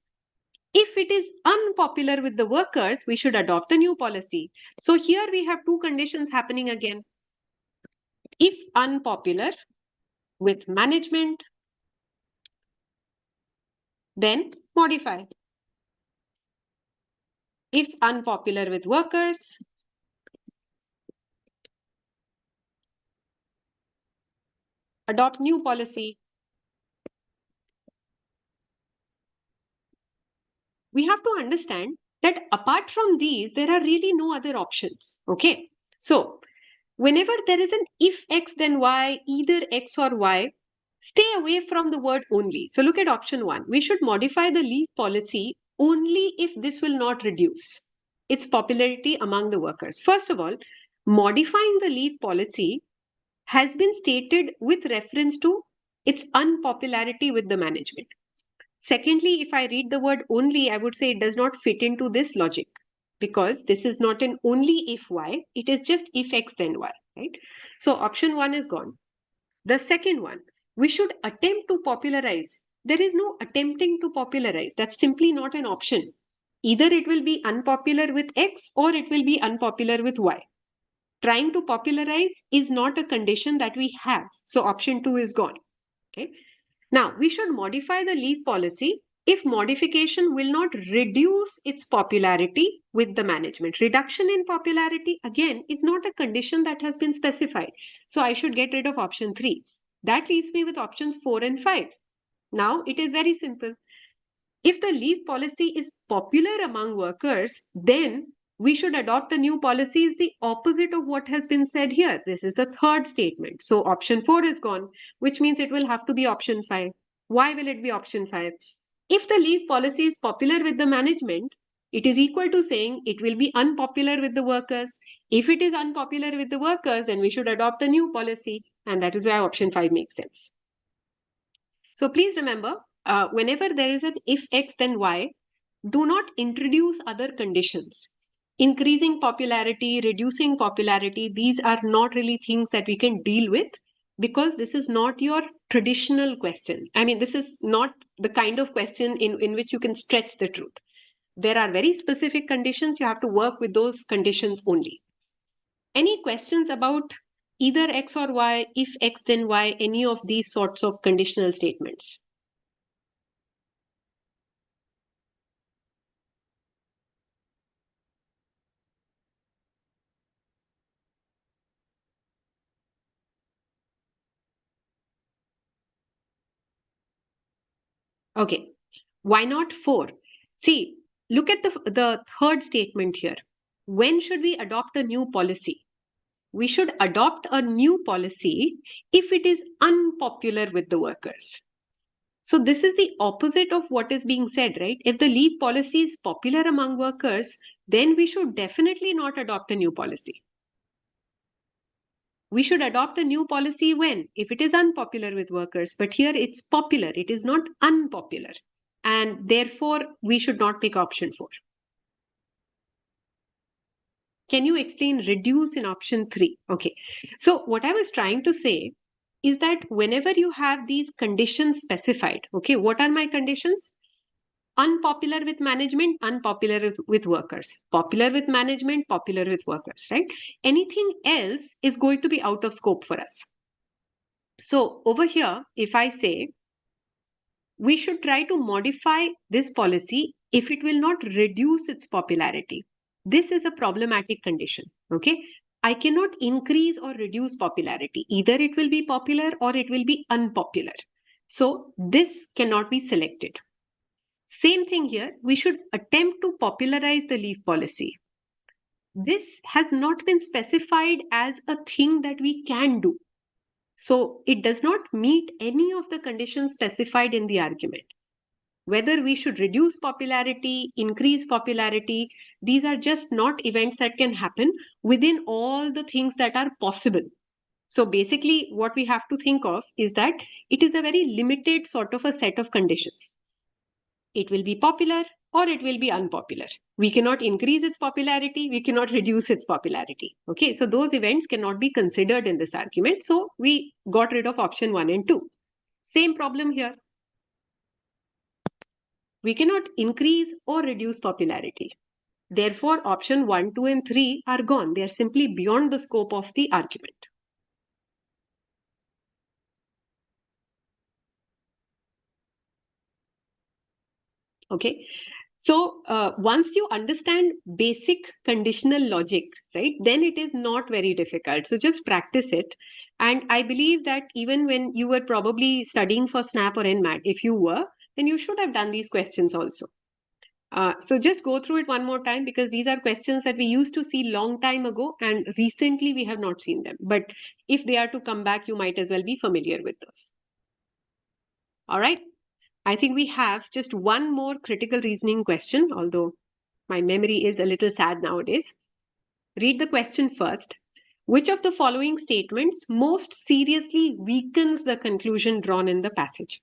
If it is unpopular with the workers, we should adopt a new policy. So here we have two conditions happening again. If unpopular with management, then modify. If unpopular with workers, adopt new policy. We have to understand that apart from these, there are really no other options. Okay. So whenever there is an if X then Y, either X or Y, Stay away from the word only. So look at option 1. We should modify the leave policy only if this will not reduce its popularity among the workers. First of all, modifying the leave policy has been stated with reference to its unpopularity with the management. Secondly, if I read the word only, I would say it does not fit into this logic, because this is not an only if y, it is just if x then y, right? So option 1 is gone. The second one, we should attempt to popularize. There is no attempting to popularize. That's simply not an option. Either it will be unpopular with X or it will be unpopular with Y. Trying to popularize is not a condition that we have. So option 2 is gone. Okay. Now, we should modify the leave policy if modification will not reduce its popularity with the management. Reduction in popularity, again, is not a condition that has been specified. So I should get rid of option 3. That leaves me with options 4 and 5. Now, it is very simple. If the leave policy is popular among workers, then we should adopt a new policy is the opposite of what has been said here. This is the third statement. So option 4 is gone, which means it will have to be option 5. Why will it be option 5? If the leave policy is popular with the management, it is equal to saying it will be unpopular with the workers. If it is unpopular with the workers, then we should adopt a new policy. And that is why option 5 makes sense. So please remember, whenever there is an if X then Y, do not introduce other conditions. Increasing popularity, reducing popularity, these are not really things that we can deal with, because this is not your traditional question. I mean, this is not the kind of question in which you can stretch the truth. There are very specific conditions. You have to work with those conditions only. Any questions about either X or Y, if X then Y, any of these sorts of conditional statements? Okay, why not 4? See, look at the third statement here. When should we adopt a new policy? We should adopt a new policy if it is unpopular with the workers. So this is the opposite of what is being said, right? If the leave policy is popular among workers, then we should definitely not adopt a new policy. We should adopt a new policy when? If it is unpopular with workers. But here it's popular, it is not unpopular. And therefore, we should not pick option 4. Can you explain reduce in option 3? Okay. So what I was trying to say is that whenever you have these conditions specified, okay, what are my conditions? Unpopular with management, unpopular with workers. Popular with management, popular with workers, right? Anything else is going to be out of scope for us. So over here, if I say we should try to modify this policy if it will not reduce its popularity, this is a problematic condition. Okay. I cannot increase or reduce popularity. Either it will be popular or it will be unpopular. So this cannot be selected. Same thing here. We should attempt to popularize the leave policy. This has not been specified as a thing that we can do. So it does not meet any of the conditions specified in the argument. Whether we should reduce popularity, increase popularity, these are just not events that can happen within all the things that are possible. So basically, what we have to think of is that it is a very limited sort of a set of conditions. It will be popular or it will be unpopular. We cannot increase its popularity, we cannot reduce its popularity. Okay, so those events cannot be considered in this argument. So we got rid of option 1 and 2. Same problem here. We cannot increase or reduce popularity. Therefore, option 1, 2, and 3 are gone. They are simply beyond the scope of the argument. Okay. So once you understand basic conditional logic, right, then it is not very difficult. So just practice it. And I believe that even when you were probably studying for SNAP or NMAT, if you were, then you should have done these questions also. So just go through it one more time, because these are questions that we used to see long time ago and recently we have not seen them. But if they are to come back, you might as well be familiar with those. All right. I think we have just one more critical reasoning question, although my memory is a little sad nowadays. Read the question first. Which of the following statements most seriously weakens the conclusion drawn in the passage?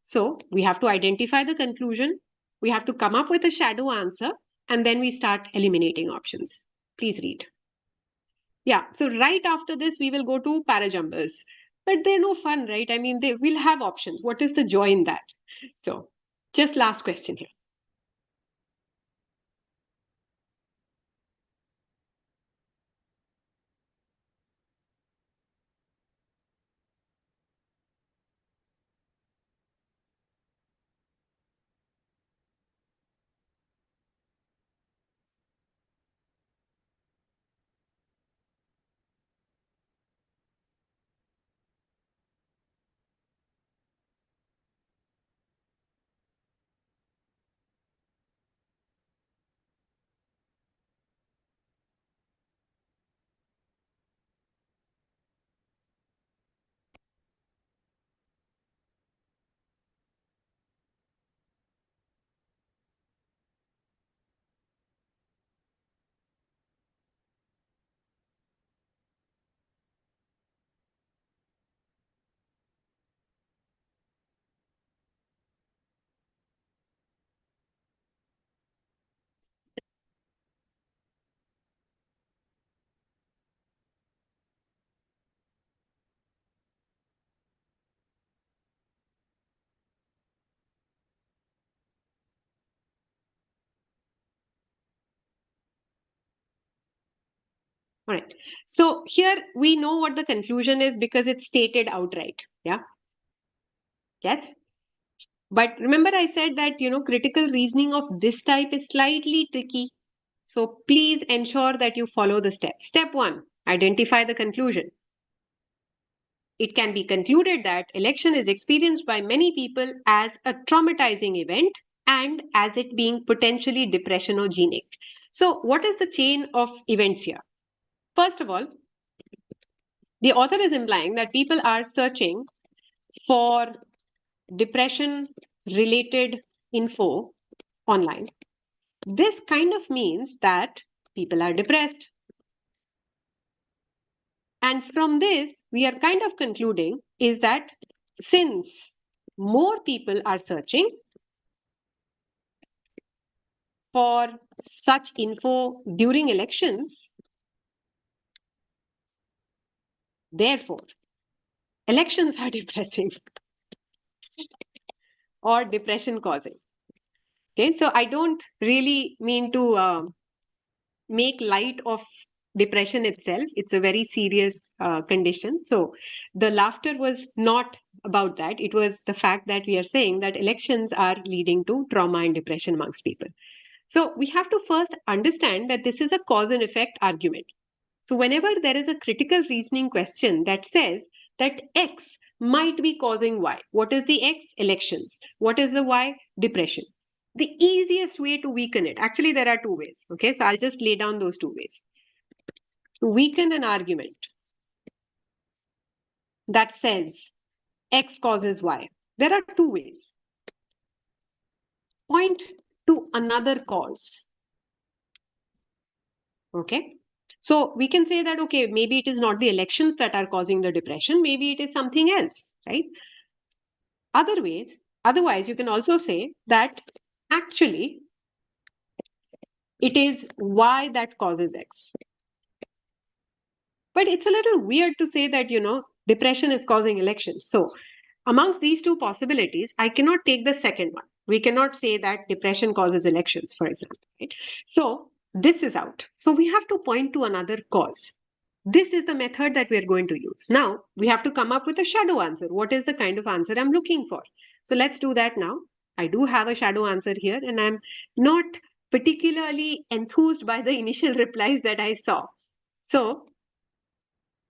So we have to identify the conclusion, we have to come up with a shadow answer, and then we start eliminating options. Please read. Yeah, so right after this, we will go to Parajumbles. But they're no fun, right? I mean, they will have options. What is the joy in that? So, just last question here. All right. So here we know what the conclusion is because it's stated outright. Yeah. Yes. But remember, I said that, critical reasoning of this type is slightly tricky. So please ensure that you follow the steps. Step one, identify the conclusion. It can be concluded that election is experienced by many people as a traumatizing event and as it being potentially depressionogenic. So, what is the chain of events here? First of all, the author is implying that people are searching for depression related info online. This kind of means that people are depressed. And from this, we are kind of concluding is that since more people are searching for such info during elections, therefore, elections are depressing or depression causing. Okay, so I don't really mean to make light of depression itself. It's a very serious condition. So the laughter was not about that. It was the fact that we are saying that elections are leading to trauma and depression amongst people. So we have to first understand that this is a cause and effect argument. So whenever there is a critical reasoning question that says that X might be causing Y, what is the X? Elections. What is the Y? Depression. The easiest way to weaken it, actually, there are two ways. Okay, so I'll just lay down those two ways. To weaken an argument that says X causes Y, there are two ways. Point to another cause. Okay, so we can say that, okay, maybe it is not the elections that are causing the depression, maybe it is something else, right? Otherwise, you can also say that actually it is Y that causes X. But it's a little weird to say that, depression is causing elections. So amongst these two possibilities, I cannot take the second one. We cannot say that depression causes elections, for example. Right? So this is out. So we have to point to another cause. This is the method that we're going to use. Now, we have to come up with a shadow answer. What is the kind of answer I'm looking for? So let's do that now. I do have a shadow answer here, and I'm not particularly enthused by the initial replies that I saw. So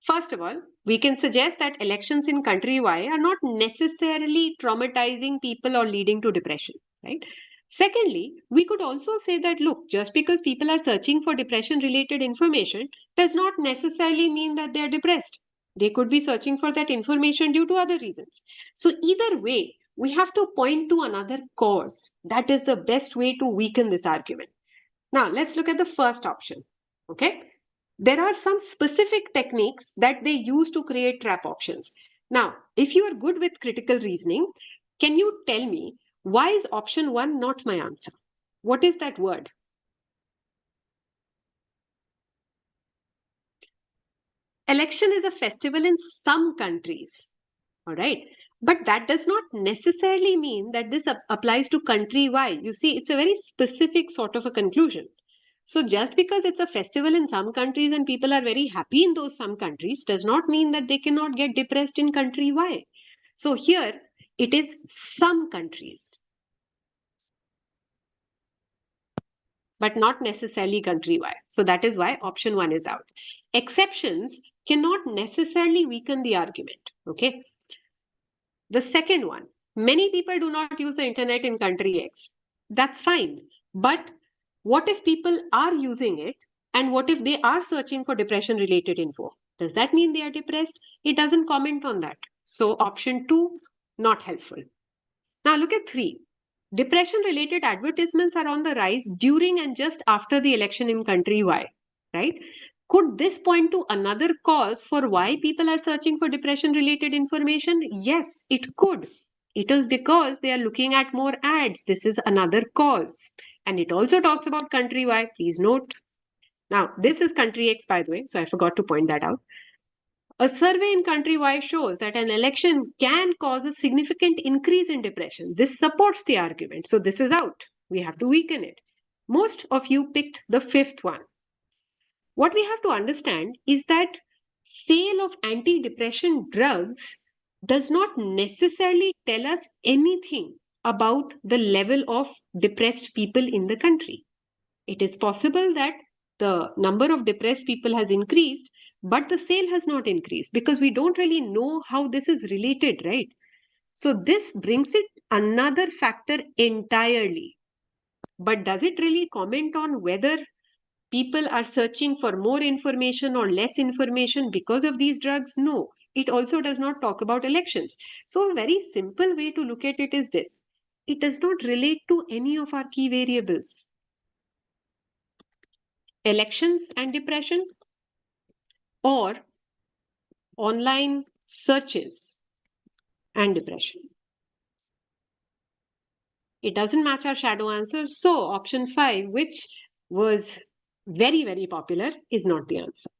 first of all, we can suggest that elections in country Y are not necessarily traumatizing people or leading to depression, right? Secondly, we could also say that, look, just because people are searching for depression related information does not necessarily mean that they are depressed. They could be searching for that information due to other reasons. So, either way, we have to point to another cause. That is the best way to weaken this argument. Now, let's look at the first option. Okay. There are some specific techniques that they use to create trap options. Now, if you are good with critical reasoning, can you tell me why is option 1 not my answer? What is that word? Election is a festival in some countries. All right. But that does not necessarily mean that this applies to country Y. You see, it's a very specific sort of a conclusion. So just because it's a festival in some countries and people are very happy in those some countries does not mean that they cannot get depressed in country Y. So here it is some countries, but not necessarily country Y. So that is why option 1 is out. Exceptions cannot necessarily weaken the argument. Okay. The second one, many people do not use the internet in country X. That's fine. But what if people are using it and what if they are searching for depression related info? Does that mean they are depressed? It doesn't comment on that. So option 2, not helpful. Now look at 3. Depression related advertisements are on the rise during and just after the election in country Y, right? Could this point to another cause for why people are searching for depression related information? Yes, it could. It is because they are looking at more ads. This is another cause. And it also talks about country Y. Please note. Now, this is country X, by the way, so I forgot to point that out. A survey in country Y shows that an election can cause a significant increase in depression. This supports the argument. So this is out. We have to weaken it. Most of you picked the fifth one. What we have to understand is that sale of antidepressant drugs does not necessarily tell us anything about the level of depressed people in the country. It is possible that the number of depressed people has increased, but the sale has not increased because we don't really know how this is related, right? So this brings it another factor entirely. But does it really comment on whether people are searching for more information or less information because of these drugs? No. It also does not talk about elections. So a very simple way to look at it is this. It does not relate to any of our key variables. Elections and depression, or online searches and depression. It doesn't match our shadow answer. So option 5, which was very, very popular, is not the answer.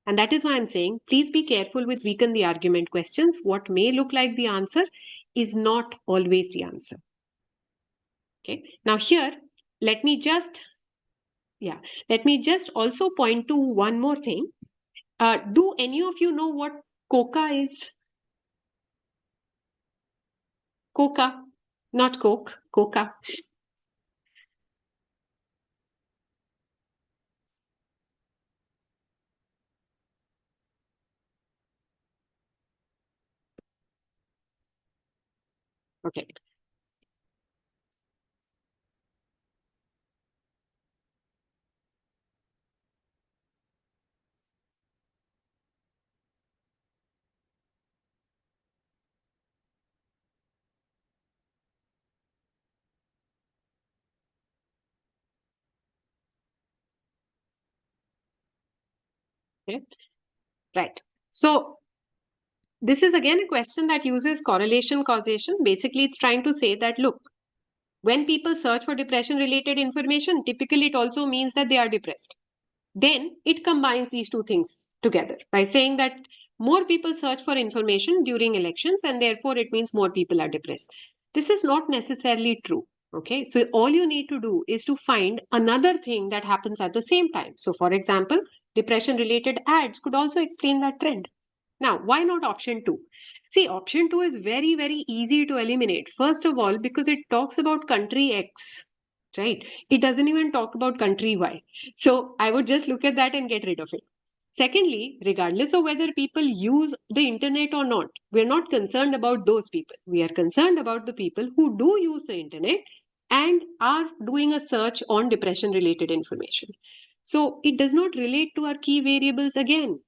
And that is why I'm saying, please be careful with weaken the argument questions. What may look like the answer is not always the answer. Okay. Now here, let me just also point to one more thing. Do any of you know what coca is? Coca, not Coke, coca. Okay. Okay. Right. So this is again a question that uses correlation causation. Basically, it's trying to say that, look, when people search for depression related information, typically it also means that they are depressed. Then it combines these two things together by saying that more people search for information during elections and therefore it means more people are depressed. This is not necessarily true. Okay, so all you need to do is to find another thing that happens at the same time. So, for example, depression related ads could also explain that trend. Now, why not option 2? See, option 2 is very, very easy to eliminate. First of all, because it talks about country X, right? It doesn't even talk about country Y. So I would just look at that and get rid of it. Secondly, regardless of whether people use the internet or not, we're not concerned about those people. We are concerned about the people who do use the internet and are doing a search on depression related information. So it does not relate to our key variables again,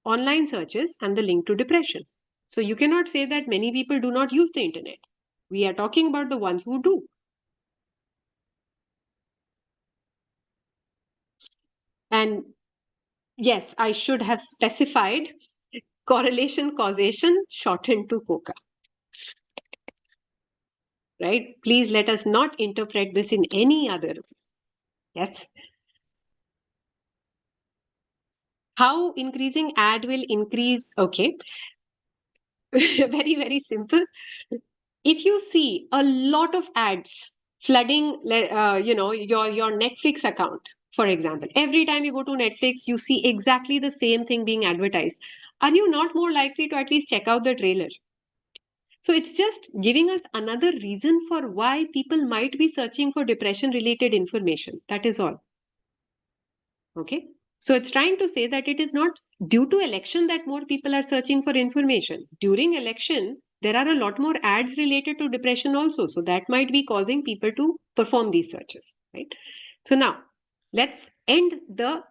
online searches and the link to depression. So you cannot say that many people do not use the internet. We are talking about the ones who do. And yes, I should have specified correlation causation shortened to COCA, right? Please let us not interpret this in any other way. Yes. How increasing ad will increase? Okay. Very, very simple. If you see a lot of ads flooding, your Netflix account, for example, every time you go to Netflix, you see exactly the same thing being advertised. Are you not more likely to at least check out the trailer? So it's just giving us another reason for why people might be searching for depression related information. That is all. Okay. So it's trying to say that it is not due to election that more people are searching for information. During election, there are a lot more ads related to depression also. So that might be causing people to perform these searches, right? So now let's end the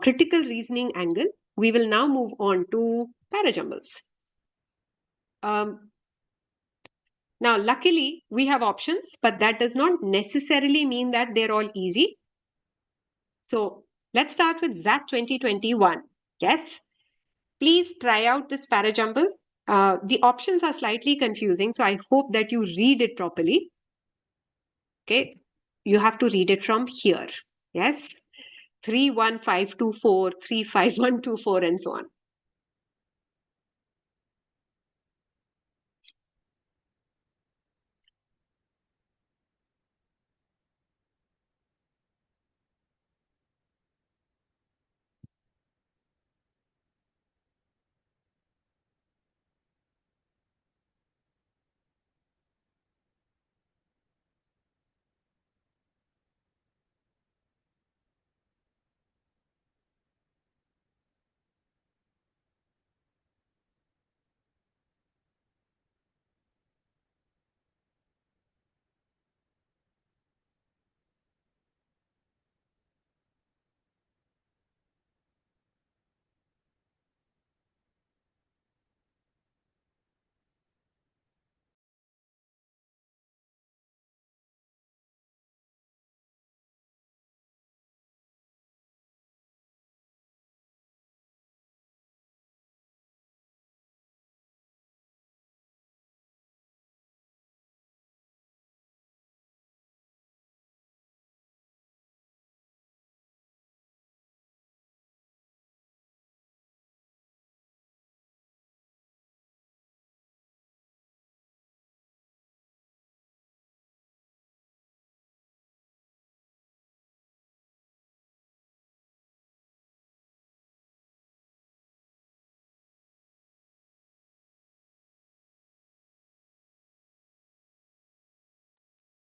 critical reasoning angle. We will now move on to parajumbles. Now, luckily, we have options, but that does not necessarily mean that they're all easy. So let's start with XAT 2021. Yes, please try out this parajumble. The options are slightly confusing, so I hope that you read it properly. Okay, you have to read it from here. Yes, 31524, 35124, and so on.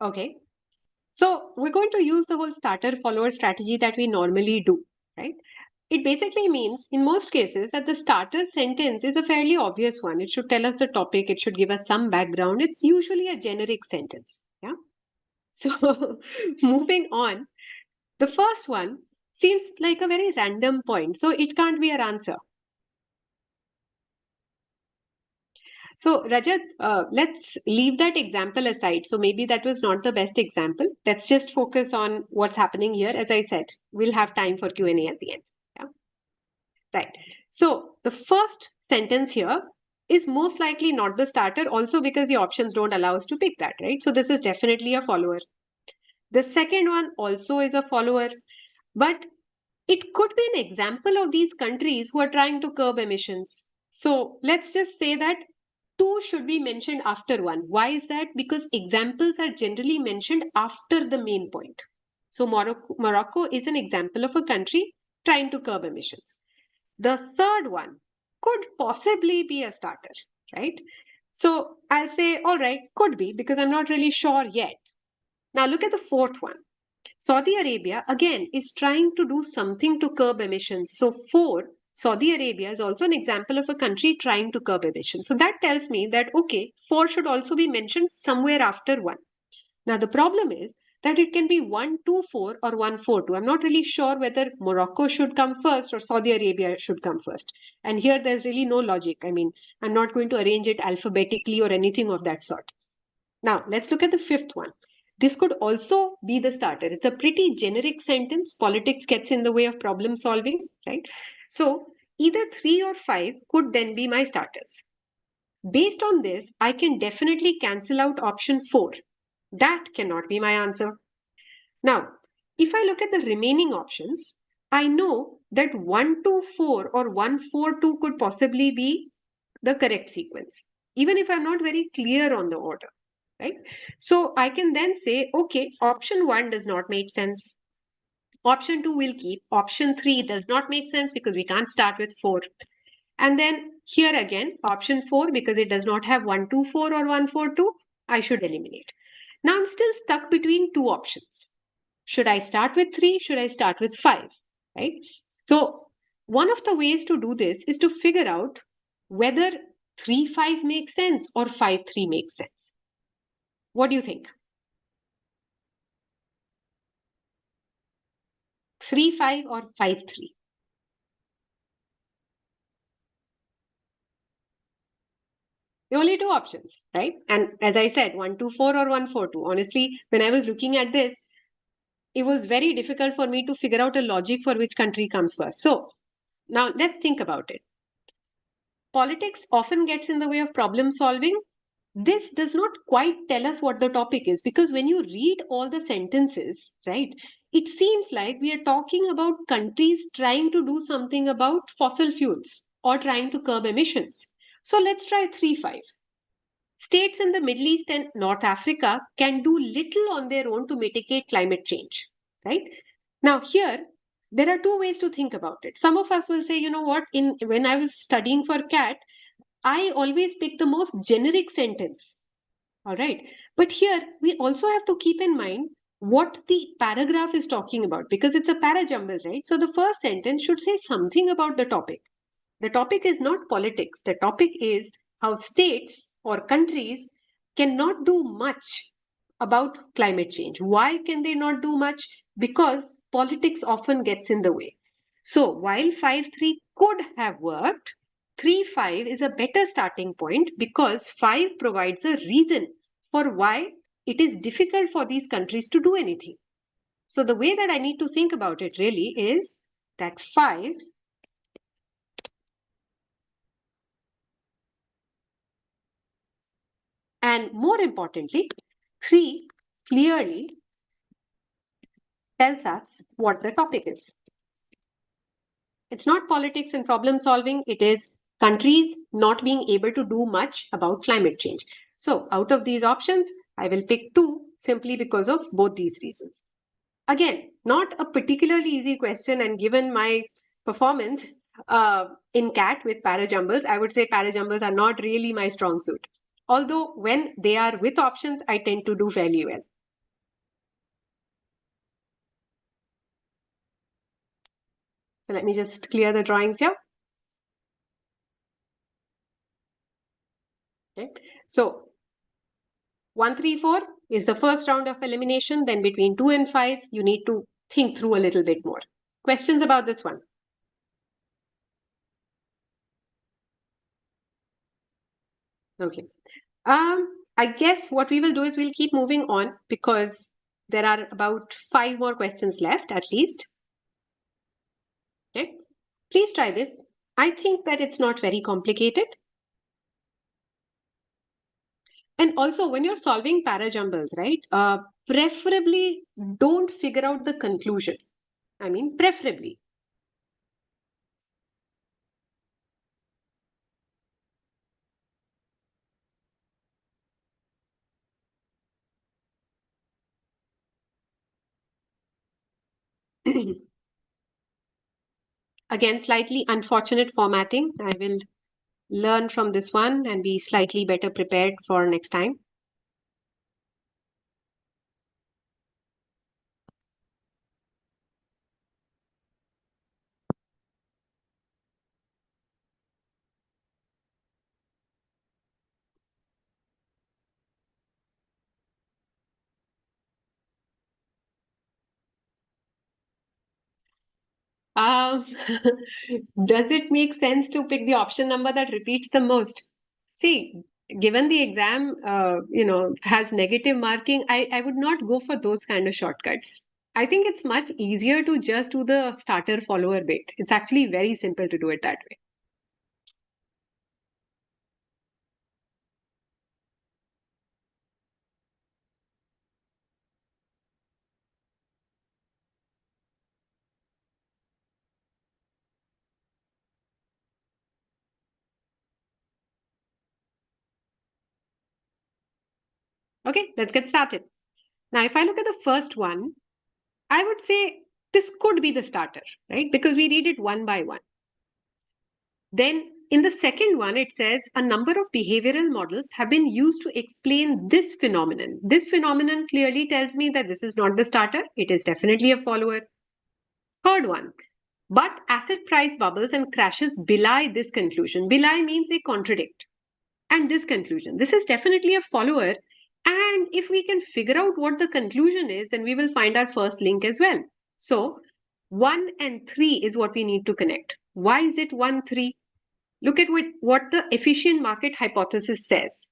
Okay. So we're going to use the whole starter follower strategy that we normally do, right? It basically means in most cases that the starter sentence is a fairly obvious one. It should tell us the topic, it should give us some background. It's usually a generic sentence. Yeah. So moving on, the first one seems like a very random point. So it can't be our answer. So, Rajat, let's leave that example aside. So, maybe that was not the best example. Let's just focus on what's happening here. As I said, we'll have time for Q&A at the end. Yeah. Right. So, the first sentence here is most likely not the starter, also because the options don't allow us to pick that, right? So, this is definitely a follower. The second one also is a follower, but it could be an example of these countries who are trying to curb emissions. So, let's just say that two should be mentioned after one. Why is that? Because examples are generally mentioned after the main point. So Morocco is an example of a country trying to curb emissions. The third one could possibly be a starter, right? So I'll say, all right, could be because I'm not really sure yet. Now look at the fourth one. Saudi Arabia, again, is trying to do something to curb emissions. So, four, Saudi Arabia is also an example of a country trying to curb emissions. So, that tells me that, okay, four should also be mentioned somewhere after one. Now, the problem is that it can be 124 or 142. I'm not really sure whether Morocco should come first or Saudi Arabia should come first. And here there's really no logic. I mean, I'm not going to arrange it alphabetically or anything of that sort. Now, let's look at the fifth one. This could also be the starter. It's a pretty generic sentence. Politics gets in the way of problem solving, right? So, either 3 or 5 could then be my starters. Based on this, I can definitely cancel out option 4. That cannot be my answer. Now, if I look at the remaining options, I know that 124 or 142 could possibly be the correct sequence, even if I'm not very clear on the order, right? So I can then say, okay, option 1 does not make sense. Option 2 will keep. Option 3 does not make sense because we can't start with 4. And then here again, option 4, because it does not have 124 or 142, I should eliminate. Now I'm still stuck between two options. Should I start with 3? Should I start with 5? Right? So one of the ways to do this is to figure out whether 3-5 makes sense or 5-3 makes sense. What do you think? 3-5 or 5-3? The only two options, right? And as I said, 124 or 142. Honestly, when I was looking at this, it was very difficult for me to figure out a logic for which country comes first. So now let's think about it. Politics often gets in the way of problem solving. This does not quite tell us what the topic is, because when you read all the sentences, right, it seems like we are talking about countries trying to do something about fossil fuels or trying to curb emissions. So let's try 3-5. States in the Middle East and North Africa can do little on their own to mitigate climate change, right? Now, here, there are two ways to think about it. Some of us will say, you know what, when I was studying for CAT, I always pick the most generic sentence. All right. But here, we also have to keep in mind what the paragraph is talking about, because it's a parajumble, right? So the first sentence should say something about the topic. The topic is not politics. The topic is how states or countries cannot do much about climate change. Why can they not do much? Because politics often gets in the way. So while 5-3 could have worked, 3-5 is a better starting point because 5 provides a reason for why it is difficult for these countries to do anything. So the way that I need to think about it really is that 5 and more importantly, 3 clearly tells us what the topic is. It's not politics and problem solving, it is countries not being able to do much about climate change. So, out of these options, I will pick 2 simply because of both these reasons. Again, not a particularly easy question, and given my performance in CAT with Parajumbles, I would say Parajumbles are not really my strong suit. Although, when they are with options, I tend to do fairly well. So let me just clear the drawings here. Okay. So 1-3-4 is the first round of elimination. Then between 2 and 5, you need to think through a little bit more. Questions about this one? Okay. I guess what we will do is we'll keep moving on because there are about 5 more questions left at least. Okay. Please try this. I think that it's not very complicated. And also, when you're solving parajumbles, right, preferably don't figure out the conclusion. I mean, preferably. Again, slightly unfortunate formatting. I will learn from this one and be slightly better prepared for next time. Um, does it make sense to pick the option number that repeats the most? See, given the exam, has negative marking, I would not go for those kind of shortcuts. I think it's much easier to just do the starter follower bit. It's actually very simple to do it that way. Okay, let's get started. Now, if I look at the first one, I would say this could be the starter, right? Because we read it one by one. Then in the second one, it says a number of behavioral models have been used to explain this phenomenon. This phenomenon clearly tells me that this is not the starter. It is definitely a follower. Third one, but asset price bubbles and crashes belie this conclusion. Belie means they contradict. And this conclusion. This is definitely a follower. And if we can figure out what the conclusion is, then we will find our first link as well. So 1 and 3 is what we need to connect. Why is it 1, 3? Look at what the efficient market hypothesis says.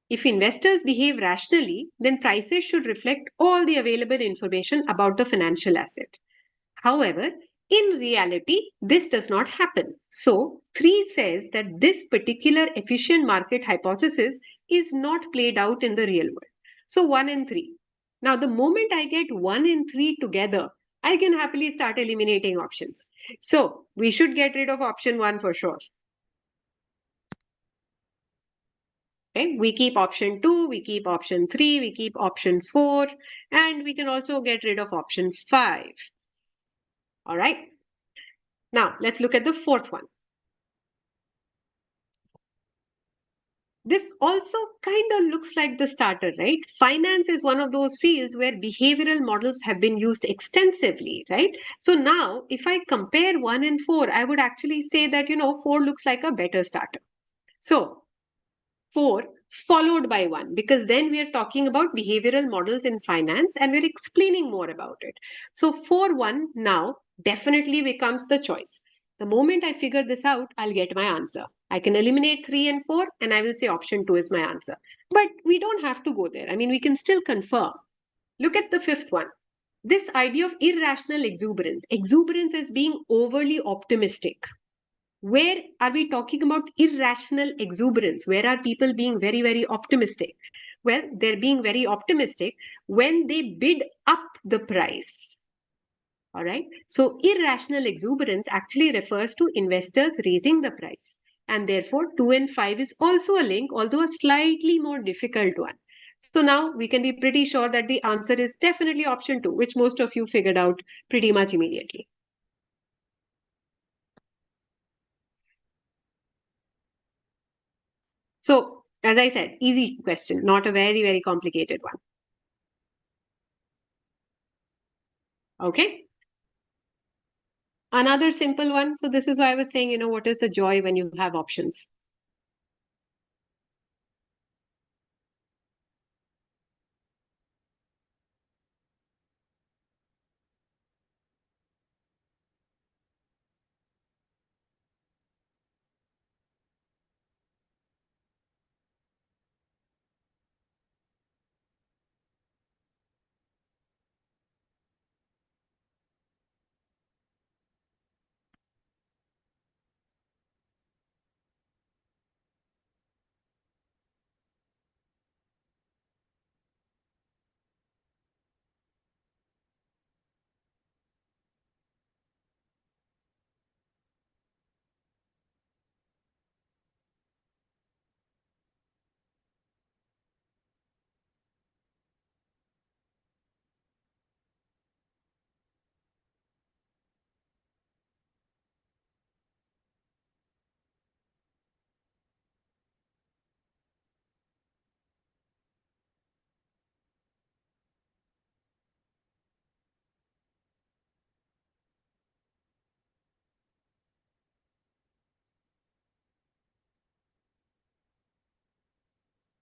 If investors behave rationally, then prices should reflect all the available information about the financial asset. However, in reality, this does not happen. So, 3 says that this particular efficient market hypothesis is not played out in the real world. So, 1 and 3. Now, the moment I get 1 and 3 together, I can happily start eliminating options. So, we should get rid of option 1 for sure. Okay, we keep option 2, we keep option 3, we keep option 4, and we can also get rid of option 5. All right. Now, let's look at the fourth one. This also kind of looks like the starter, right? Finance is one of those fields where behavioral models have been used extensively, right? So now, if I compare 1 and 4, I would actually say that, 4 looks like a better starter. So 4 followed by 1, because then we are talking about behavioral models in finance and we're explaining more about it. So 4, 1 now definitely becomes the choice. The moment I figure this out, I'll get my answer. I can eliminate 3 and 4 and I will say option 2 is my answer. But we don't have to go there. I mean, we can still confirm. Look at the fifth one. This idea of irrational exuberance. Exuberance is being overly optimistic. Where are we talking about irrational exuberance? Where are people being very, very optimistic? Well, they're being very optimistic when they bid up the price. All right. So, irrational exuberance actually refers to investors raising the price. And therefore, 2 and 5 is also a link, although a slightly more difficult one. So, now we can be pretty sure that the answer is definitely option 2, which most of you figured out pretty much immediately. So, as I said, easy question, not a very, very complicated one. Okay. Another simple one. So, this is why I was saying, what is the joy when you have options?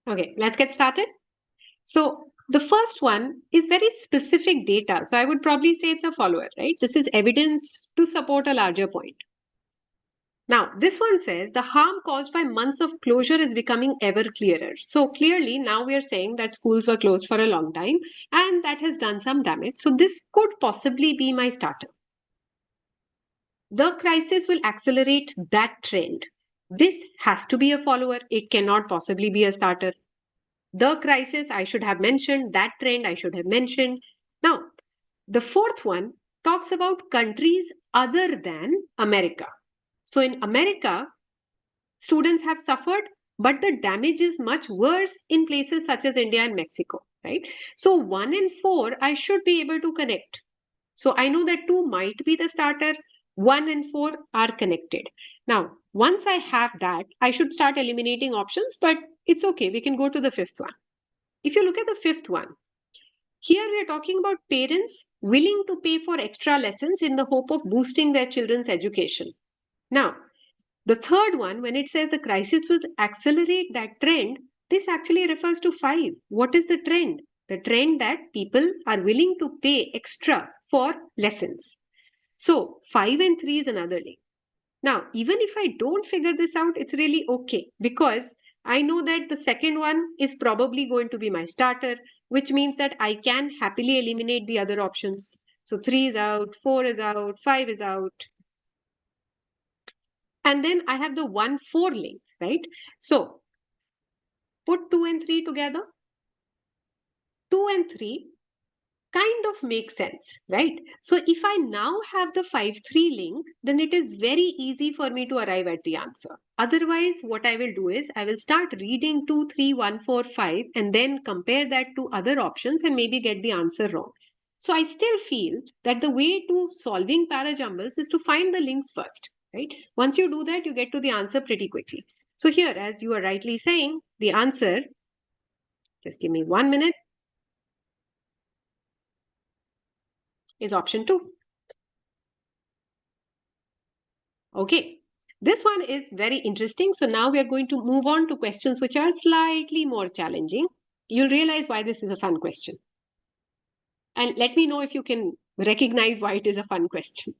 Okay, let's get started. So, the first one is very specific data. So, I would probably say it's a follower, right? This is evidence to support a larger point. Now, this one says the harm caused by months of closure is becoming ever clearer. So clearly, now we are saying that schools were closed for a long time and that has done some damage. So this could possibly be my starter. The crisis will accelerate that trend. This has to be a follower. It cannot possibly be a starter. The crisis I should have mentioned, that trend I should have mentioned. Now, the fourth one talks about countries other than America. So in America, students have suffered, but the damage is much worse in places such as India and Mexico, right? So 1 and 4, I should be able to connect. So I know that 2 might be the starter, 1 and 4 are connected. Now, once I have that, I should start eliminating options, but it's okay. We can go to the fifth one. If you look at the fifth one, here we are talking about parents willing to pay for extra lessons in the hope of boosting their children's education. Now, the third one, when it says the crisis will accelerate that trend, this actually refers to 5. What is the trend? The trend that people are willing to pay extra for lessons. So 5 and 3 is another link. Now, even if I don't figure this out, it's really okay because I know that the second one is probably going to be my starter, which means that I can happily eliminate the other options. So 3 is out, 4 is out, 5 is out. And then I have the 1, 4 link, right? So put 2 and 3 together. 2 and 3 kind of makes sense, right? So if I now have the 5, 3 link, then it is very easy for me to arrive at the answer. Otherwise, what I will do is I will start reading 2, 3, 1, 4, 5 and then compare that to other options and maybe get the answer wrong. So I still feel that the way to solving Parajumbles is to find the links first, right? Once you do that, you get to the answer pretty quickly. So here, as you are rightly saying, the answer, just give me 1 minute, is option 2. Okay, this one is very interesting. So now we are going to move on to questions which are slightly more challenging. You'll realize why this is a fun question. And let me know if you can recognize why it is a fun question.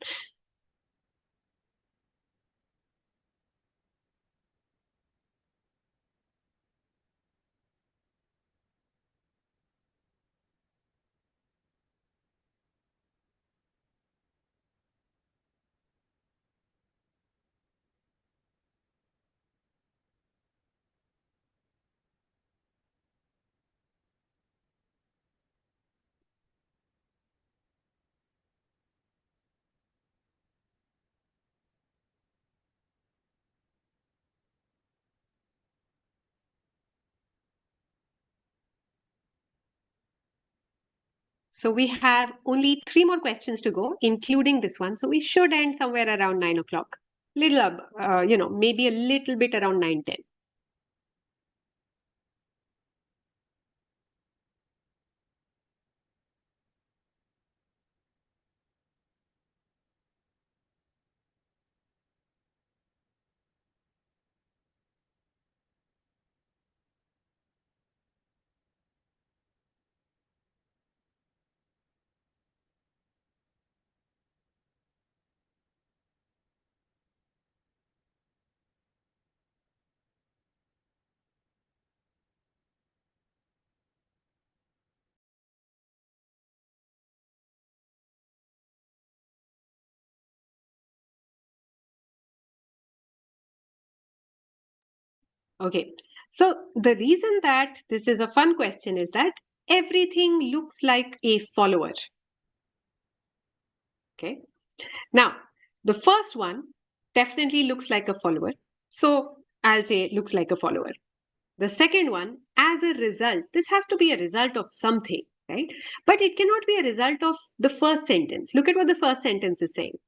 So we have only 3 more questions to go, including this one. So we should end somewhere around 9 o'clock. Little, maybe a little bit around 9:10. Okay, so the reason that this is a fun question is that everything looks like a follower. Okay, now the first one definitely looks like a follower. So I'll say looks like a follower. The second one, as a result, this has to be a result of something, right? But it cannot be a result of the first sentence. Look at what the first sentence is saying.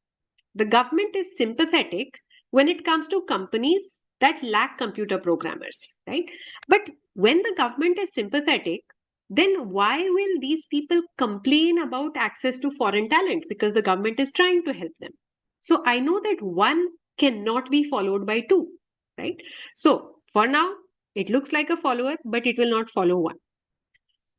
The government is sympathetic when it comes to companies that lack computer programmers, right? But when the government is sympathetic, then why will these people complain about access to foreign talent? Because the government is trying to help them. So I know that 1 cannot be followed by 2, right? So for now, it looks like a follower, but it will not follow 1.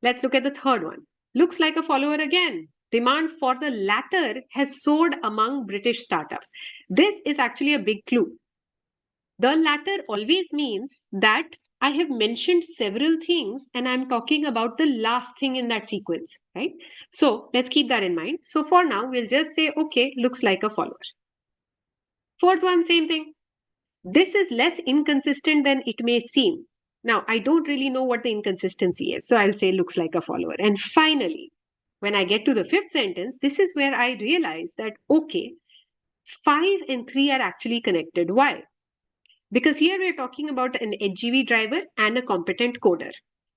Let's look at the third one. Looks like a follower again. Demand for the latter has soared among British startups. This is actually a big clue. The latter always means that I have mentioned several things and I'm talking about the last thing in that sequence, right? So let's keep that in mind. So for now, we'll just say, okay, looks like a follower. Fourth one, same thing. This is less inconsistent than it may seem. Now, I don't really know what the inconsistency is, so I'll say looks like a follower. And finally, when I get to the fifth sentence, this is where I realize that, okay, 5 and 3 are actually connected. Why? Because here we're talking about an HGV driver and a competent coder.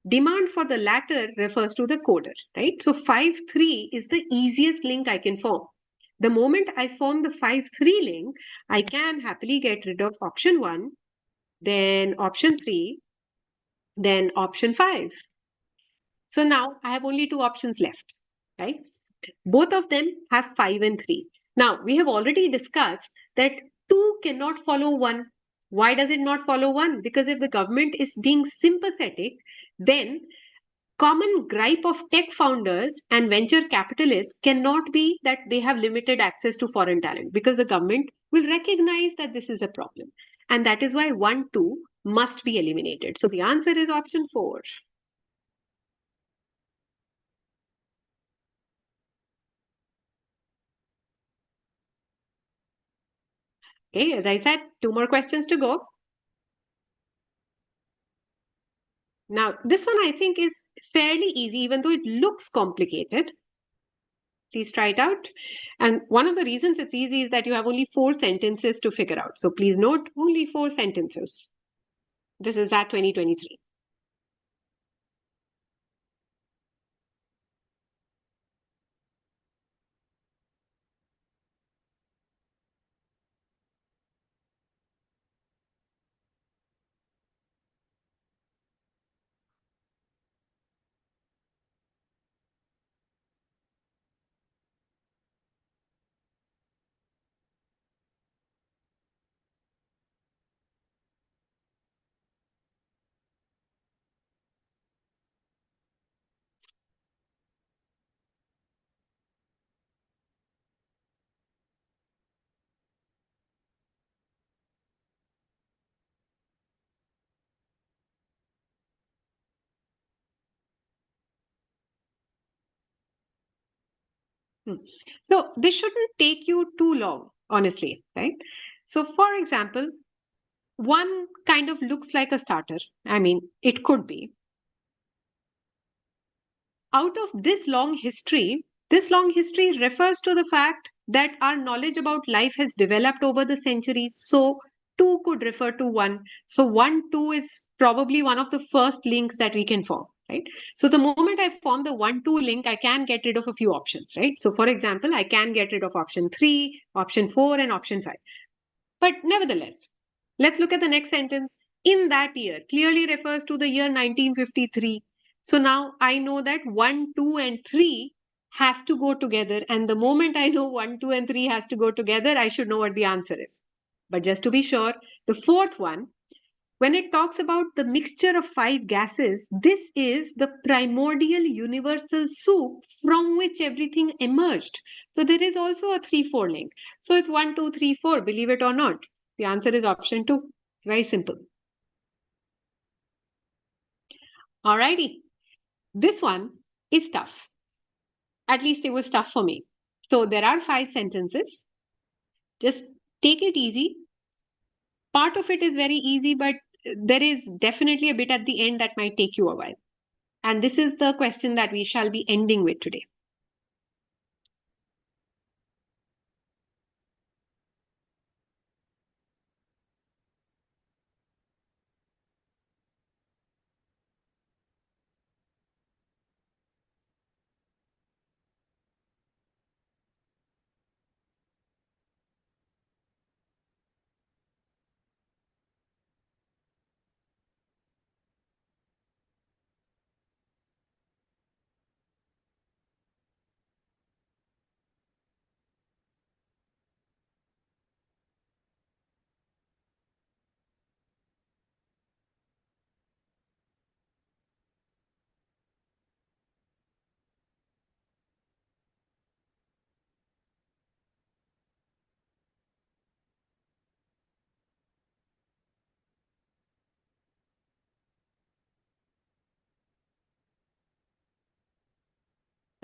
Demand for the latter refers to the coder, right? So 5-3 is the easiest link I can form. The moment I form the 5-3 link, I can happily get rid of option 1, then option 3, then option 5. So now I have only two options left, right? Both of them have 5 and 3. Now, we have already discussed that 2 cannot follow 1. Why does it not follow 1? Because if the government is being sympathetic, then common gripe of tech founders and venture capitalists cannot be that they have limited access to foreign talent, because the government will recognize that this is a problem. And that is why 1, 2 must be eliminated. So the answer is option 4. Okay, as I said, two more questions to go. Now, this one I think is fairly easy, even though it looks complicated. Please try it out. And one of the reasons it's easy is that you have only 4 sentences to figure out. So please note, only 4 sentences. This is at 2023. So this shouldn't take you too long, honestly, right? So for example, one kind of looks like a starter. I mean, it could be. Out of this long history refers to the fact that our knowledge about life has developed over the centuries. So, two could refer to one. So, 1, 2 is probably one of the first links that we can form, right? So, the moment I form the 1, 2 link, I can get rid of a few options, right? So, for example, I can get rid of option 3, option 4, and option 5. But nevertheless, let's look at the next sentence. In that year clearly refers to the year 1953. So now I know that 1, 2, and 3 has to go together. And the moment I know 1, 2, and 3 has to go together, I should know what the answer is. But just to be sure, the fourth one, when it talks about the mixture of 5 gases, this is the primordial universal soup from which everything emerged. So there is also a 3-4 link. So it's 1, 2, 3, 4, believe it or not. The answer is option 2. It's very simple. Alrighty. This one is tough. At least it was tough for me. So there are 5 sentences. Just take it easy. Part of it is very easy, but there is definitely a bit at the end that might take you a while. And this is the question that we shall be ending with today.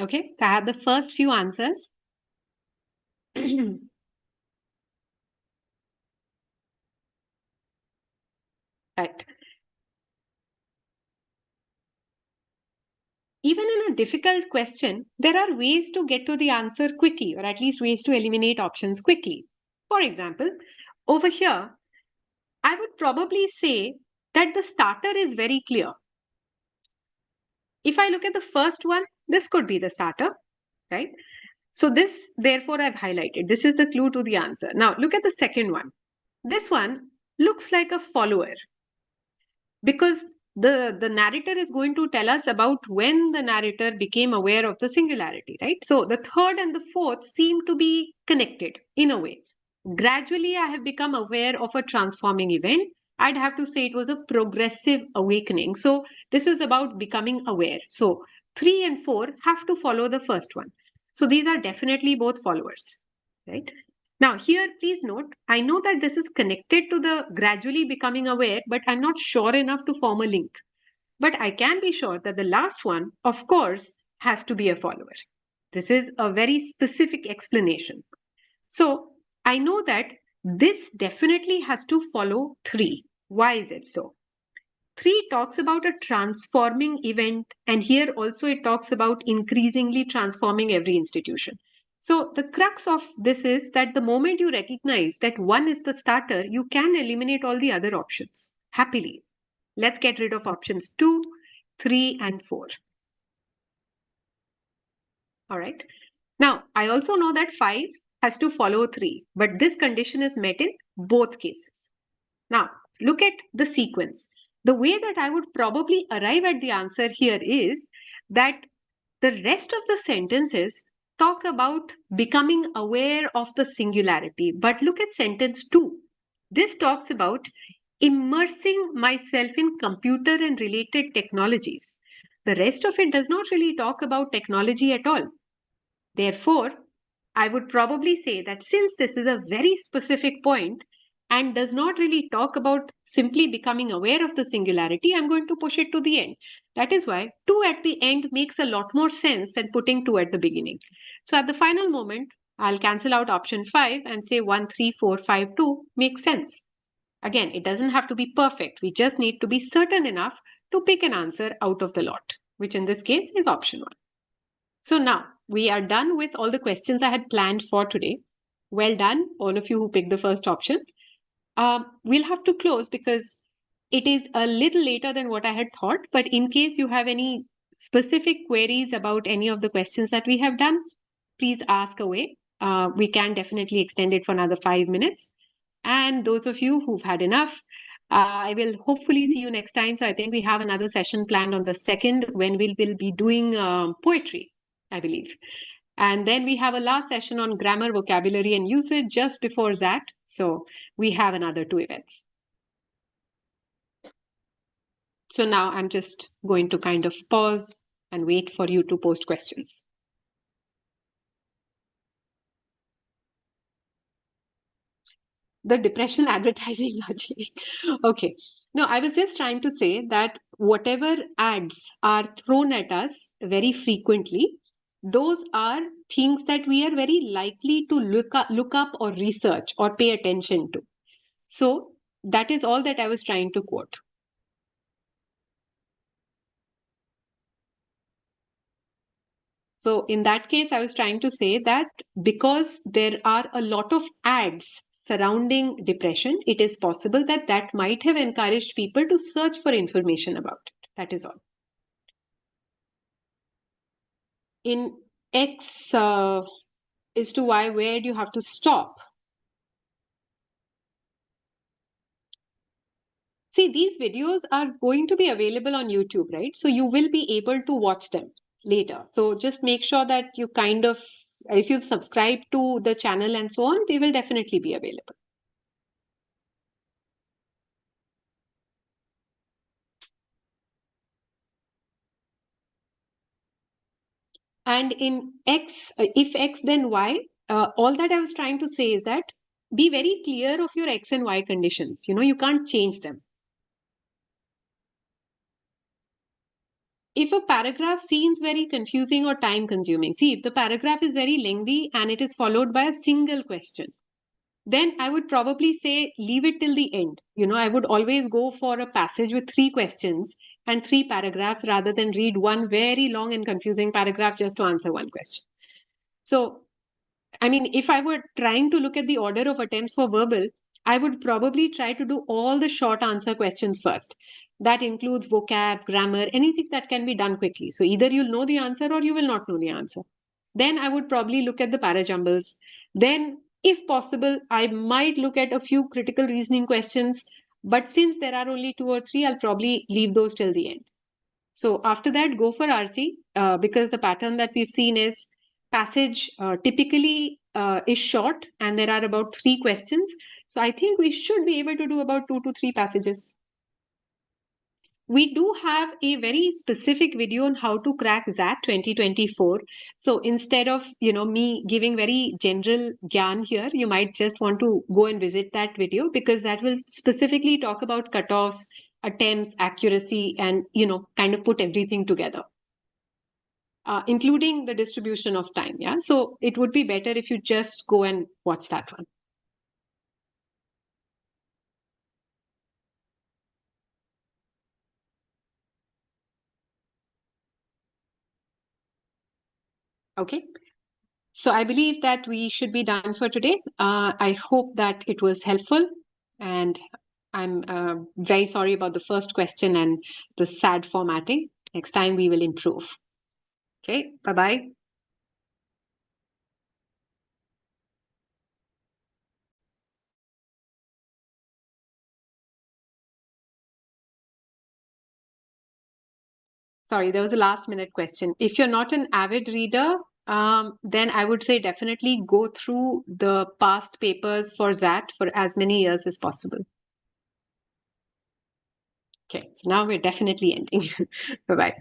Okay, so I have the first few answers. Right. Even in a difficult question, there are ways to get to the answer quickly, or at least ways to eliminate options quickly. For example, over here, I would probably say that the starter is very clear. If I look at the first one, this could be the starter, right? So this, therefore, I've highlighted. This is the clue to the answer. Now, look at the second one. This one looks like a follower, because the narrator is going to tell us about when the narrator became aware of the singularity, right? So the third and the fourth seem to be connected in a way. Gradually, I have become aware of a transforming event. I'd have to say it was a progressive awakening. So this is about becoming aware. So 3 and 4 have to follow the first one. So these are definitely both followers, right? Now, here, please note, I know that this is connected to the gradually becoming aware, but I'm not sure enough to form a link. But I can be sure that the last one, of course, has to be a follower. This is a very specific explanation. So I know that this definitely has to follow 3. Why is it so? 3 talks about a transforming event, and here also it talks about increasingly transforming every institution. So, the crux of this is that the moment you recognize that 1 is the starter, you can eliminate all the other options happily. Let's get rid of options 2, 3, and 4. All right. Now, I also know that 5 has to follow 3, but this condition is met in both cases. Now, look at the sequence. The way that I would probably arrive at the answer here is that the rest of the sentences talk about becoming aware of the singularity. But look at sentence 2. This talks about immersing myself in computer and related technologies. The rest of it does not really talk about technology at all. Therefore, I would probably say that since this is a very specific point and does not really talk about simply becoming aware of the singularity, I'm going to push it to the end. That is why 2 at the end makes a lot more sense than putting 2 at the beginning. So at the final moment, I'll cancel out option 5 and say 1, 3, 4, 5, 2 makes sense. Again, it doesn't have to be perfect. We just need to be certain enough to pick an answer out of the lot, which in this case is option 1. So now we are done with all the questions I had planned for today. Well done, all of you who picked the first option. We'll have to close because it is a little later than what I had thought. But in case you have any specific queries about any of the questions that we have done, please ask away. We can definitely extend it for another 5 minutes. And those of you who've had enough, I will hopefully see you next time. So I think we have another session planned on the 2nd when we'll be doing poetry, I believe. And then we have a last session on grammar, vocabulary, and usage just before XAT. So we have another 2 events. So now I'm just going to kind of pause and wait for you to post questions. The depression advertising logic. Okay. No, I was just trying to say that whatever ads are thrown at us very frequently, those are things that we are very likely to look up or research or pay attention to. So that is all that I was trying to quote. So in that case, I was trying to say that because there are a lot of ads surrounding depression, it is possible that that might have encouraged people to search for information about it. That is all. In X is to Y, where do you have to stop? See, these videos are going to be available on YouTube, right? So you will be able to watch them later. So just make sure that you kind of, if you've subscribed to the channel and so on, they will definitely be available. And in X, if X, then Y, all that I was trying to say is that be very clear of your X and Y conditions. You know, you can't change them. if a paragraph seems very confusing or time consuming, see, if the paragraph is very lengthy and it is followed by a single question, then I would probably say leave it till the end. I would always go for a passage with 3 questions and 3 paragraphs rather than read one very long and confusing paragraph just to answer one question. So, I mean, if I were trying to look at the order of attempts for verbal, I would probably try to do all the short answer questions first. That includes vocab, grammar, anything that can be done quickly. So either you'll know the answer or you will not know the answer. Then I would probably look at the parajumbles. Then, if possible, I might look at a few critical reasoning questions. But since there are only 2 or 3, I'll probably leave those till the end. So after that, go for RC because the pattern that we've seen is passage typically is short and there are about 3 questions. So I think we should be able to do about 2 to 3 passages. We do have a very specific video on how to crack XAT 2024. So instead of me giving very general gyan here, you might just want to go and visit that video because that will specifically talk about cutoffs, attempts, accuracy, and kind of put everything together. Including the distribution of time. Yeah. So it would be better if you just go and watch that one. Okay. So I believe that we should be done for today. I hope that it was helpful. And I'm very sorry about the first question and the sad formatting. Next time we will improve. Okay. Bye-bye. Sorry, there was a last minute question. If you're not an avid reader, then I would say definitely go through the past papers for XAT for as many years as possible. Okay, so now we're definitely ending. Bye-bye.